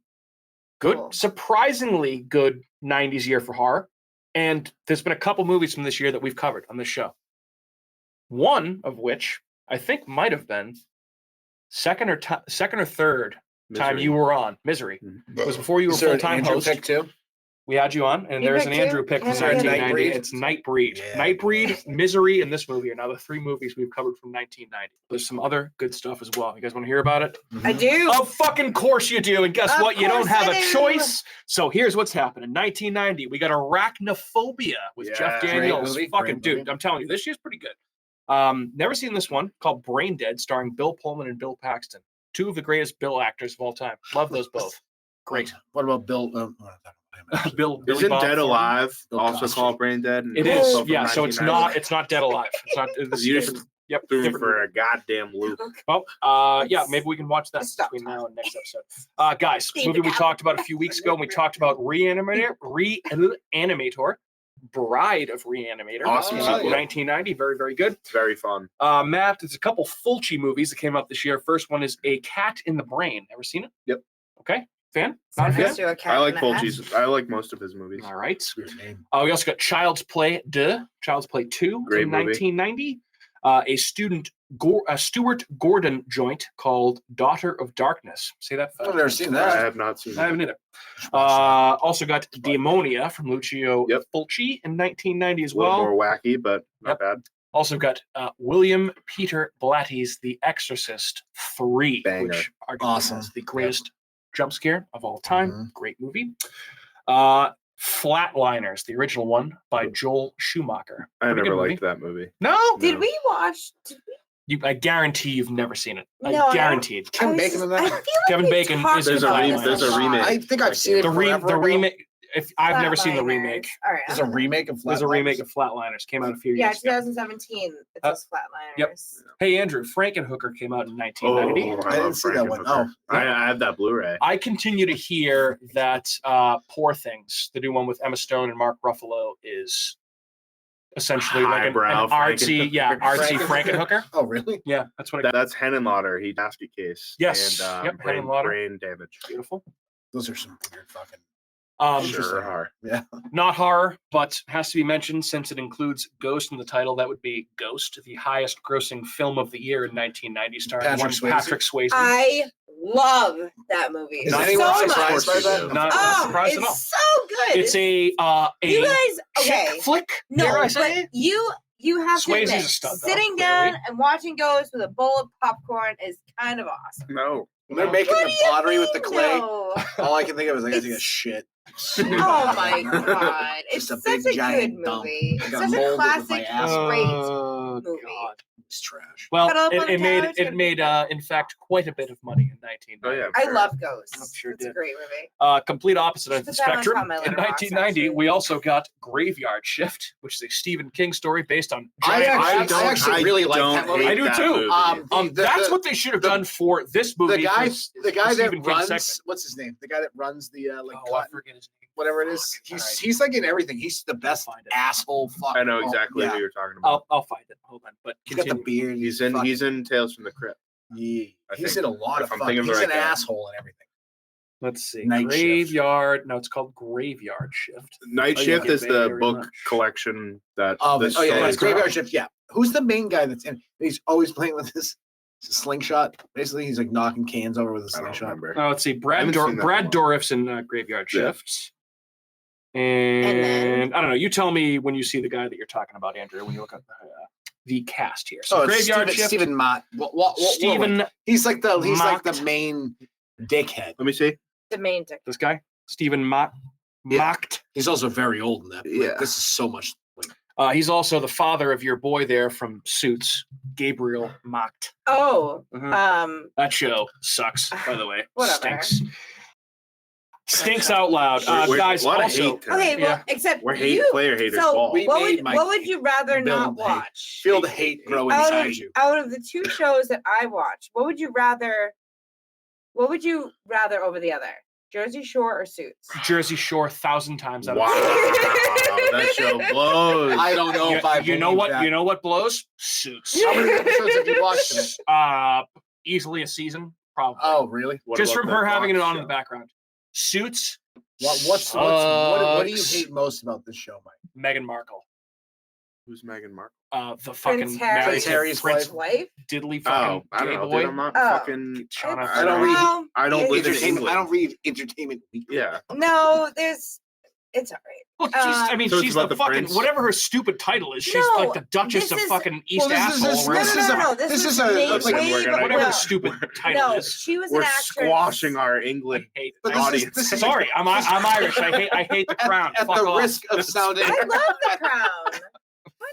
Good, Cool. surprisingly good 90s year for horror. And there's been a couple movies from this year that we've covered on this show. One of which I think might have been second or third time Misery. you were on Misery. It was before you were Is there an full-time Andrew host. pick too? We had you on, and You there's an picked two? Andrew pick from Is there a 1990. Nightbreed? It's Nightbreed. Yeah. Nightbreed, Misery, and this movie are now the 3 movies we've covered from 1990. There's some other good stuff as well. You guys want to hear about it? I do. Of fucking course you do. And guess Of what? You don't course have I a do. choice. So here's what's happened. In 1990, we got Arachnophobia with Jeff Yeah. Daniels. Great movie, Fucking great dude, movie. I'm telling you, this year's pretty good. Never seen this one, called Brain Dead, starring Bill Pullman and Bill Paxton. 2 of the greatest Bill actors of all time. Love those both. Great. What about Bill? We're not talking about him, actually. Billy Isn't Bob Dead Thornton. Alive Bill also Cosby. called Brain Dead? And It also is, from yeah. So it's 1990? not Dead Alive. It's not. This You is just yep. threw me different for movie. a goddamn loop. Well, yeah, maybe we can watch that Stop between now and next episode. Guys, Steve movie we Allen. talked about a few weeks ago, and we talked about Reanimator, Bride of Reanimator. Awesome Came out in sequel. 1990. Very, very good. It's very fun. Matt, there's a couple Fulci movies that came out this year. First one is A Cat in the Brain. Ever seen it? Yep. Okay. Fan? Not a fan? Let's do a cat I like and a half. Fulci's. I like most of his movies. All right. Weird name. We also got Child's Play 2 Great in movie. 1990. A Stuart Gordon joint called Daughter of Darkness. Say that I've fast. never seen I that. have not seen I haven't that. either. Also got Demonia from Lucio Yep. Fulci in 1990 as A little well. more wacky, but not bad. Also got William Peter Blatty's The Exorcist 3, Banger. which arguably Awesome. has the greatest jump scare of all time. Mhm. Great movie. Flatliners, the original one by Joel Schumacher. I Pretty never good liked that movie. No, Did No. we watch? I guarantee you've never seen it. No, I I don't- guarantee. Kevin I was Bacon in just- that? I feel like Kevin we Bacon talked is- There's a about re- this there's a lot. remake. I think I've seen it. The forever ago. remake. If I've never seen the Flatliners. remake. All right. There's a remake of There's a Flatliners? remake of Flatliners. Came out a few Yeah, years ago. 2017. It says Flatliners. yep. Hey Andrew, Frankenhooker came out in 1990. Oh, I didn't love see that one. Frankenhooker. Oh. I have that Blu-ray. I continue to hear that Poor Things, the new one with Emma Stone and Mark Ruffalo, is essentially like an Highbrow artsy, artsy Frankenhooker. Frankenhooker. Oh, really? Yeah, that's what I got. That's Henenlotter. He basket case. Yes. And Yep, brain, Henenlotter. brain damage. Beautiful. Those are some weird fucking. Sure are. Yeah. Not horror, but has to be mentioned since it includes Ghost in the title. That would be Ghost, the highest grossing film of the year in 1990, starring Patrick Swayze. Swayze. I love that movie Is Not anyone so surprised much. by that? Not Oh, surprised at all. it's so good. It's a you guys okay? chick flick. No, dare I but say? you have to Swayze's admit, a stud, though, sitting clearly. down and watching Ghost with a bowl of popcorn is kind of awesome. No. When they're making What the do you pottery with the mean, clay, no? all I can think of is I gotta take a It's- shit. Oh my god! It's Just a such big a good giant dump. movie. I It's gotta such a mold it with classic, my ass. great Oh, movie. God. It's trash. Well, Cuddle up on the it made couch, it get a made big in fact quite a bit of money in 1990. Oh, yeah. I sure. love Ghost. I'm sure it's a did. great movie. Complete opposite of the Put that on top spectrum. of my In letterbox, 1990, actually. we also got Graveyard Shift, which is a Stephen King story based on. I giant actually rats. really like that movie. I do too. The- That's the- what they should have the- done for this movie. The guy, for the guy that Stephen King runs, segment. what's his name? The guy that runs the like Oh, I cotton- forget his name. whatever it is. Fuck. Alright. He's like in everything. He's the best Find it. asshole. Fuck. I know Oh, exactly yeah. who you're talking about. I'll find it. Hold on, but He's got the continue. beard. He's in Tales from the Crypt. Yeah. I He's think, in a lot of if I'm fucking. thinking of He's the an right guy. asshole and everything. Let's see. Night Shift. Graveyard. No, it's called Graveyard Shift. Night Oh, yeah. Shift is the Very book much. collection that. Oh, this oh yeah, story it's is Graveyard from. Shift. Yeah. Who's the main guy that's in? He's always playing with his slingshot. Basically, he's like knocking cans over with a I don't slingshot. remember. Let's see. Brad haven't seen that Brad in a while. Dourif's in Graveyard Yeah. Shift. And, then- I don't know. You tell me when you see the guy that you're talking about, Andrew, when you look at the cast here. So Oh, it's Graveyard Shift. Stephen Mott. Stephen, He's like the Mott. main dickhead. Let me see. The main dick. this guy, Stephen Mott. Yeah. Mocked. He's also very old in that. Like, Yeah. This is so much. Like, He's also the father of your boy there from Suits, Gabriel Mocked. Oh, Mhm. That show sucks, by the way. Whatever. Stinks out loud. We're- Guys, a lot of also, hate tonight. okay. Well, Yeah. except We're hate you. player haters. So ball. We what made would my what would you rather not build hate. watch? feel the hate grow inside you. Out of the two shows that I watch, what would you rather? What would you rather over the other? Jersey Shore or Suits? Jersey Shore 1,000 times out of Wow, 10. that show blows. I don't know if I. You know believe what? that. You know what blows? Suits. How many episodes have you watched of it? Easily a season, probably. Oh, really? What Just about from that her having it Fox on in show? the background. Suits. What do you sucks. hate most about this show, Mike? Meghan Markle. Who's Meghan Markle? The fucking Prince Harry. Prince Harry's His wife. diddly Oh, fucking I don't gay know. boy. Dude, I'm not Oh. fucking. Shauna, I don't read- Well, I don't live in Entertainment. England. I don't read Entertainment Weekly. Yeah. No, it's all right. Well, I mean, So it's she's about the the fucking prince? whatever her stupid title is. She's No, like the Duchess this of is- fucking East this Asshole. is or this whatever. is a No, this this is was a made like, way we're gonna- Whatever no. the stupid title No, is. she was We're an actress. squashing our England I hate But the this is- audience. this is- Sorry, I'm Irish. I hate the crown. at Fuck the off. risk of sounding I love the crown.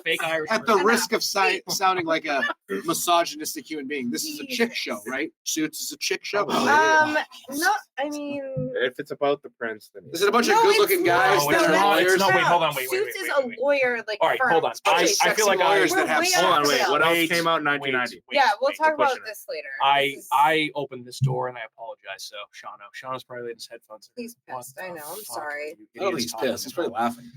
Fake Irish. at the person. risk of sounding like a misogynistic human being. This is a chick Jesus. show, right? Suits is a chick show. No, I mean, If it's about the prince, then Is it a bunch of No, it's good-looking guys not. that No, are it's not. lawyers? It's not. Wait, hold on, wait, Suits is wait. a lawyer, like. All right, hold on. firm. I Sexy feel like lawyers We're that have way sex. off hold on, wait. trail. What else Wait, came out in wait, 1990? wait, Yeah, we'll wait, talk we're about pushing it. this later. I This is- I opened this door and I apologize. So Shauna's probably in his headphones. He's What pissed. I the know. I'm fuck sorry. are you I don't think idiots he's talking pissed. He's probably about? laughing.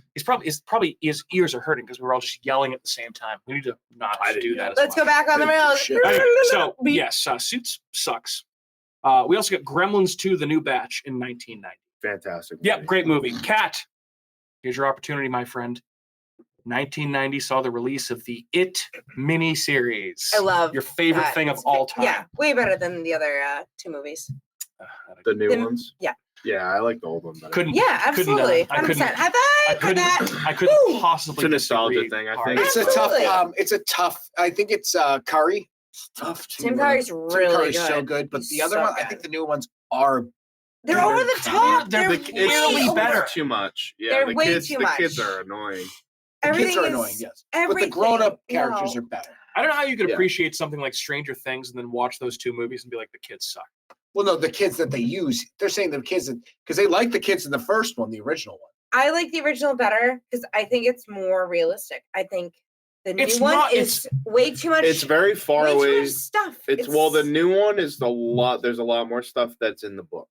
He's probably his ears are hurting because we were all just yelling at the same time. We need to not I didn't do yell. that. As Let's much. go back on the rails. Shit. Anyway, so Beep. yes, Suits sucks. We also got Gremlins 2: The New Batch in 1990. Fantastic. Yep, movie. great movie. Cat, here's your opportunity, my friend. 1990 saw the release of the It miniseries. I love your favorite that. thing of It's all time. Yeah, way better than the other two movies. The new Then- ones. yeah. Yeah, I like the old one better. Couldn't. Yeah, absolutely. I couldn't. 100%. High I five for couldn't. that. I couldn't Woo! possibly. It's a nostalgia disagree thing, I harder. think. It's a tough. Absolutely. It's a tough. I think it's Curry. It's tough. Tim Curry's really Curry's good. so good, but He's the other so one, I good. think the new ones are. They're over the top. They're They're clearly way better. over- Too much. Yeah, They're the way kids. too The much. kids are annoying. The Everything kids are is annoying, yes, everything. but the grown-up No. characters are better. I don't know how you could Yeah. appreciate something like Stranger Things and then watch those two movies and be like, the kids suck. Well, no, the kids that they use, they're saying the kids because they like the kids in the first one, the original one. I like the original better because I think it's more realistic. I think the new It's one not- is way too much. It's very far way away. Too much stuff. It's well, the new one is the lot. There's a lot more stuff that's in the book.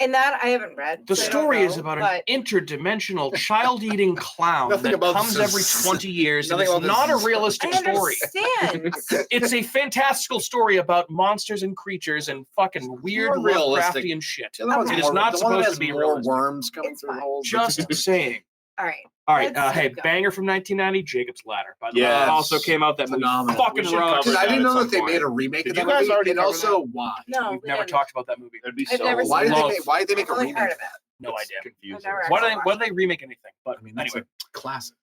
and that I haven't read. The so I don't story is know, about but an interdimensional child-eating clown Nothing that about comes this every is- 20 years. And nothing it's about not a this is- realistic I story. understand. It's a fantastical story about monsters and creatures and fucking weird more realistic. Lovecraftian shit. The other one's Okay. It is more- not the one that supposed has to be more realistic. worms coming It's through fine. holes. Just saying. All right. All right, Let's hey, keep going. banger from 1990, Jacob's Ladder. By the way, Yes. it also came out that movie. Phenomenal. Fucking We should rocks. cover I didn't at know some that they point. made a remake Did of you that guys movie, already and cover also why? No, We've we never didn't. talked about that movie. That'd be I've so. never Why did Love. they make a Only remake? heard of it. No It's idea. Confusing. I've never Why do they remake anything? But I mean, that's anyway, a classic.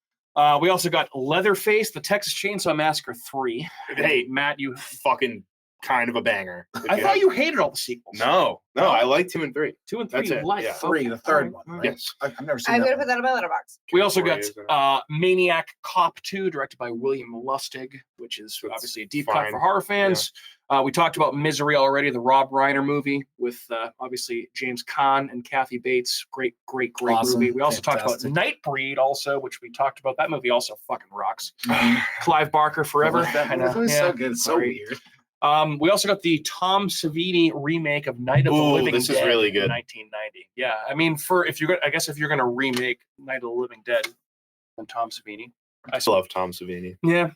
we also got Leatherface, The Texas Chainsaw Massacre 3. Hey, Matt, you. fucking kind of a banger. I thought you hated all the sequels. No, I like 2 and 3. 2 and 3 That's you it, like. yeah. Three, the third one. Right? Yes. I've never seen I'm that gonna one. put that in my letterbox. We also Four got years ago. Maniac Cop 2, directed by William Lustig, which is That's obviously a deep cut fine. for horror fans. We talked about Misery already, the Rob Reiner movie with obviously James Caan and Kathy Bates. Great Awesome. movie. We also talked Fantastic. about Nightbreed also, which we talked about. That movie also fucking rocks. Clive Barker Forever. I know. That movie's Yeah, so good. It's so sorry. weird. We also got the Tom Savini remake of Night of the Ooh, Living this is Dead really in good. 1990. Yeah, I mean, if you're gonna remake Night of the Living Dead, then Tom Savini. I still love Tom Savini. Yeah,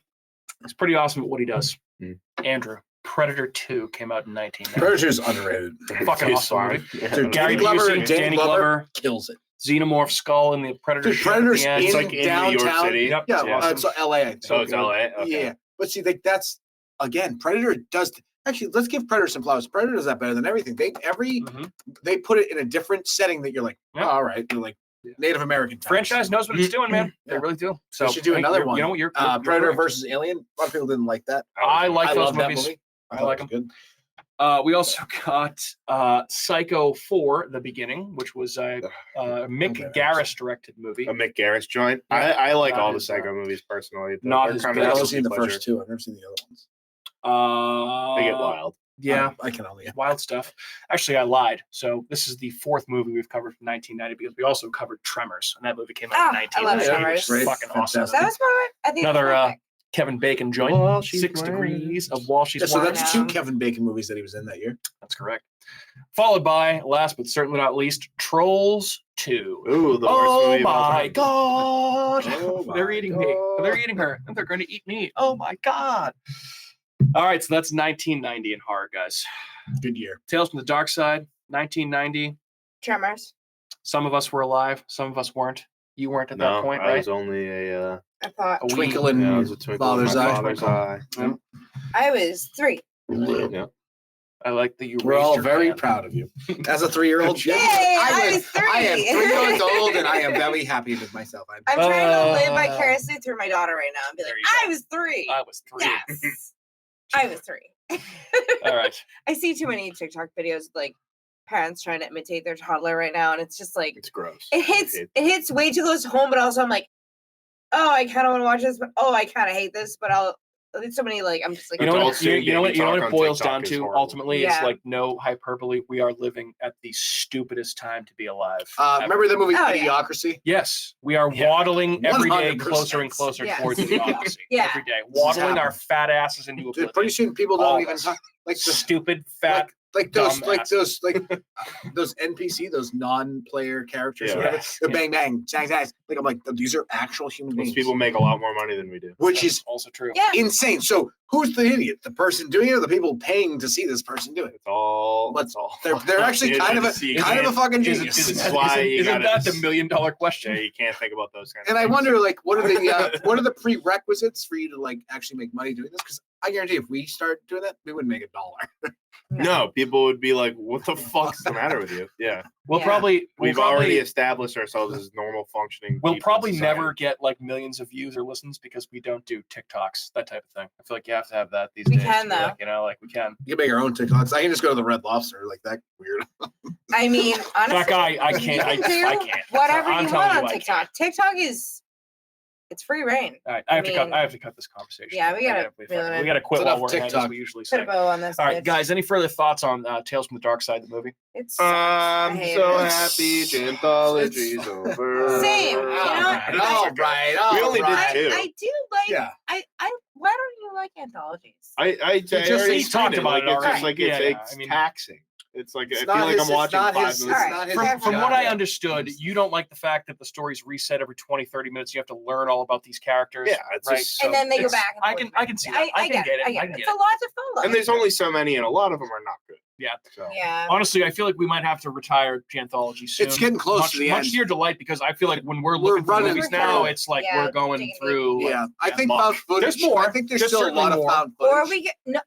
he's pretty awesome at what he does. Mm. Andrew, Predator 2 came out in 1990. Predator's underrated. Fucking He's awesome fine. movie. Yeah. Dude, Gary Danny Glover, Busey, Danny Danny Glover Glover. kills it. Xenomorph skull in the Predator. Dude, ship at Predator's the end. It's in like in downtown. New York City. Yep. Yeah, Yeah. it's LA, I think. So it's LA. Okay. Yeah, but see, that's again, Predator does. Actually, let's give Predator some flowers. Predator does that better than everything. Mhm. They put it in a different setting that you're like, Yeah. oh, all right, you're like Native American times. Franchise knows what it's doing, man. They Yeah. really do. So We should do hey, another you're- one. You know what? You're Predator correct. versus Alien. A lot of people didn't like that. I like I those love that movies. movie. I thought like it was good. We also got Psycho 4, The Beginning, which was a Mick Okay. Garris directed movie. A Mick Garris joint. Yeah. I like Not all the his, Psycho movies personally. not They're his kind I've of best. only guilty seen the pleasure. first two. I've never seen the other ones. They get wild. Yeah, I can only. wild stuff. Actually, I lied. So this is the fourth movie we've covered from 1990 because we also covered Tremors, and that movie came out Oh, in I 1990. love which Tremors. is Great. fucking awesome. Fantastic. That was my. I think Another that's my pick. Kevin Bacon joint. While she's 6 wearing- Degrees of While She's Yeah, so Wearing. that's Yeah. two Kevin Bacon movies that he was in that year. That's correct. Followed by, last but certainly not least, Trolls 2. Ooh, the worst Oh movie of all my time. god! Oh They're my eating me. God. They're eating her. And they're going to eat me. Oh my god! All right, so that's 1990 in horror, guys. Good year. Tales from the Dark Side, 1990. Tremors. Some of us were alive. Some of us weren't. You weren't at No, that point, I right? was only a I thought A wee- Twinkle in yeah, I was a twinkle in father's my eye. father's eye. Yeah. I was 3. Yeah. I like that you We're raised all your very hand. proud of you. As a 3-year-old, Yay, I was 3. I am 3 years old, and I am very happy with myself. I'm trying to live Uh, vicariously through my daughter right now and be like, there you I go. was 3. I was 3. Yes. I was 3. All right. I see too many TikTok videos with, like, parents trying to imitate their toddler right now, and it's just like It's gross. it hits way too close to home, but also I'm like, oh, I kind of want to watch this, but oh, I kind of hate this, but there's so many, like, I'm just like, You know what? Adults You seeing know what? You know what baby it talk boils on down TikTok is to horrible. ultimately. Yeah. It's like no hyperbole. We are living at the stupidest time to be alive. ever. Remember the movie Oh, yeah. Idiocracy? Yes, we are Yeah. waddling every day 100%. closer and closer Yes. towards idiocracy. Yeah. Every day, This is waddling our happening. fat asses into Dude, oblivion. pretty soon people All don't of even us. talk like the Stupid fat. those dumbass. those NPC, those non-player characters, Yeah. or whatever. Yes. The bang bang, zang zang. Like I'm like, these are actual human Most beings, people make a lot more money than we do. which is also true. yeah, insane. So who's the idiot? The person doing it, or the people paying to see this person do it? It's all. But It's all. They're actually kind of a fucking Isn't, genius. isn't, That's that, why isn't, you isn't gotta- that the $1 million question? Yeah, you can't think about those kinds. And of I things. wonder, like, what are the prerequisites for you to like actually make money doing this? Because I guarantee if we start doing that, we wouldn't make $1. No, people would be like, "What the fuck's the matter with you?" Yeah, We'll Yeah. probably we've already established ourselves as normal functioning. We'll people in probably society. never get like millions of views or listens because we don't do TikToks, that type of thing. I feel like you have to have that these We days. can, to be though. like, you know, like we can. You can make your own TikToks. I can just go to the Red Lobster, like that weird. I mean, honestly, That guy, I can't. you can I do can't. whatever I'm you telling want you, on I TikTok. can't. TikTok it's free reign. All right, I have mean- to cut this conversation. Yeah, we gotta We reel it in. gotta quit It's while enough we're ahead, as TikTok. we usually Put say. a bow on this. All right, bitch. guys. Any further thoughts on Tales from the Dark Side, the movie? It's I'm I hate so it. happy. Gymthology's over. Same, you know what? All right. We only did right. two. I do like. Yeah. I. Why don't you like anthologies? I just- already he's talked explained it. about Like, it it's just already. like Yeah, it's I mean- taxing. It's like It's I feel not like his- I'm it's watching not 5 his- minutes. Alright. not his From From job. what I understood, you don't like the fact that the stories reset every 20, 30 minutes. You have to learn all about these characters. Yeah, it's right. just And then they go It's- back. And I forth. can see that. I can get it. I can get It's it. a lot to follow. and there's only so many, and a lot of them are not good. Yeah. So Yeah. Honestly, I feel like we might have to retire Janthology soon. It's getting close much, to the much end. to your delight, because I feel like when we're We're looking for running movies through. now, it's like Yeah, we're going digging through. Yeah, I think much. found footage. There's more. I think there's There's still a certainly lot of more. found footage. Or we get no.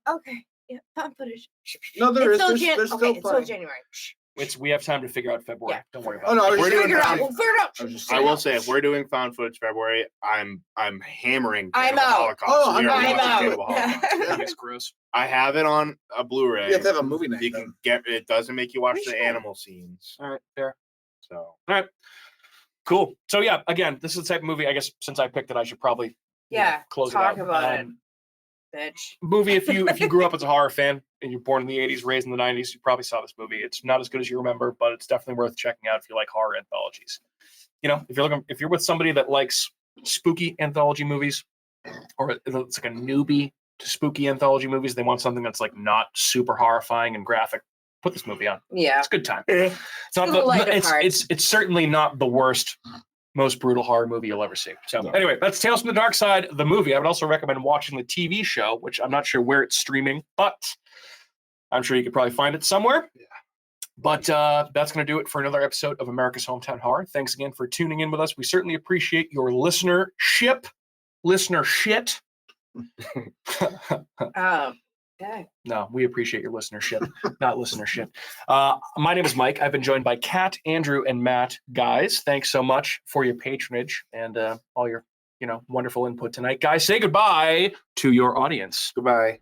Okay. Yeah. Found footage. No, there is. It's still There's okay. still It's still plenty. January. Shh. We have time to figure out February. Yeah. Don't worry Oh about no, I it. was We're just doing Figure it out. saying- We'll figure it out. I was just I saying. will say, if we're doing found footage February, I'm hammering. I'm Cannibal out. Holocaust. Oh, We are I'm watching out. Cannibal Holocaust. It's gross. I have it on a Blu-ray. You have to have a movie night. You though. can get it. Doesn't make you watch We the should. animal scenes. All right, fair. So All right, cool. So yeah, again, this is the type of movie. I guess since I picked it, I should probably Yeah. close Talk it out. about it, bitch. Movie. If you grew up as a horror fan and you're born in the 80s, raised in the 90s, you probably saw this movie. It's not as good as you remember, but it's definitely worth checking out if you like horror anthologies. You know, if you're with somebody that likes spooky anthology movies, or it's like a newbie to spooky anthology movies, they want something that's like not super horrifying and graphic, put this movie on. Yeah. It's a good time. It's not Little light of it's heart. it's certainly not the worst, most brutal horror movie you'll ever see. So No. anyway, that's Tales from the Dark Side, the movie. I would also recommend watching the TV show, which I'm not sure where it's streaming, but I'm sure you could probably find it somewhere. Yeah. But that's going to do it for another episode of America's Hometown Horror. Thanks again for tuning in with us. We certainly appreciate your listenership. Yeah. No, we appreciate your listenership, not listenership. My name is Mike. I've been joined by Kat, Andrew, and Matt. Guys, thanks so much for your patronage and all your, wonderful input tonight. Guys, say goodbye to your audience. goodbye.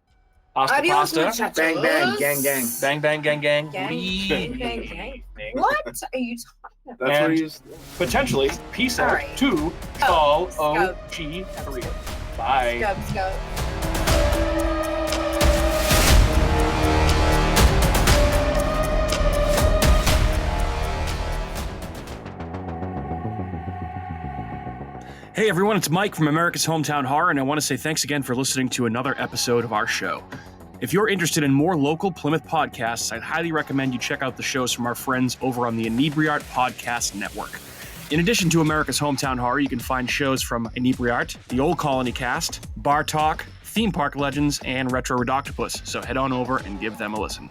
Hasta Adios, pasta. muchachos. Bang bang, gang gang. Bang, bang, gang, gang. Gang, Good gang, gang, gang. evening. What are you talking about? That's And- what he's. Potentially, peace All out right. to Oh, Tall OG3. Bye. Scubs, go. Hey everyone, it's Mike from America's Hometown Horror, and I want to say thanks again for listening to another episode of our show. If you're interested in more local Plymouth podcasts, I'd highly recommend you check out the shows from our friends over on the Inebriart Podcast Network. In addition to America's Hometown Horror, you can find shows from Inebriart, the Old Colony Cast, Bar Talk, Theme Park Legends, and Retro Redoctopus, so head on over and give them a listen.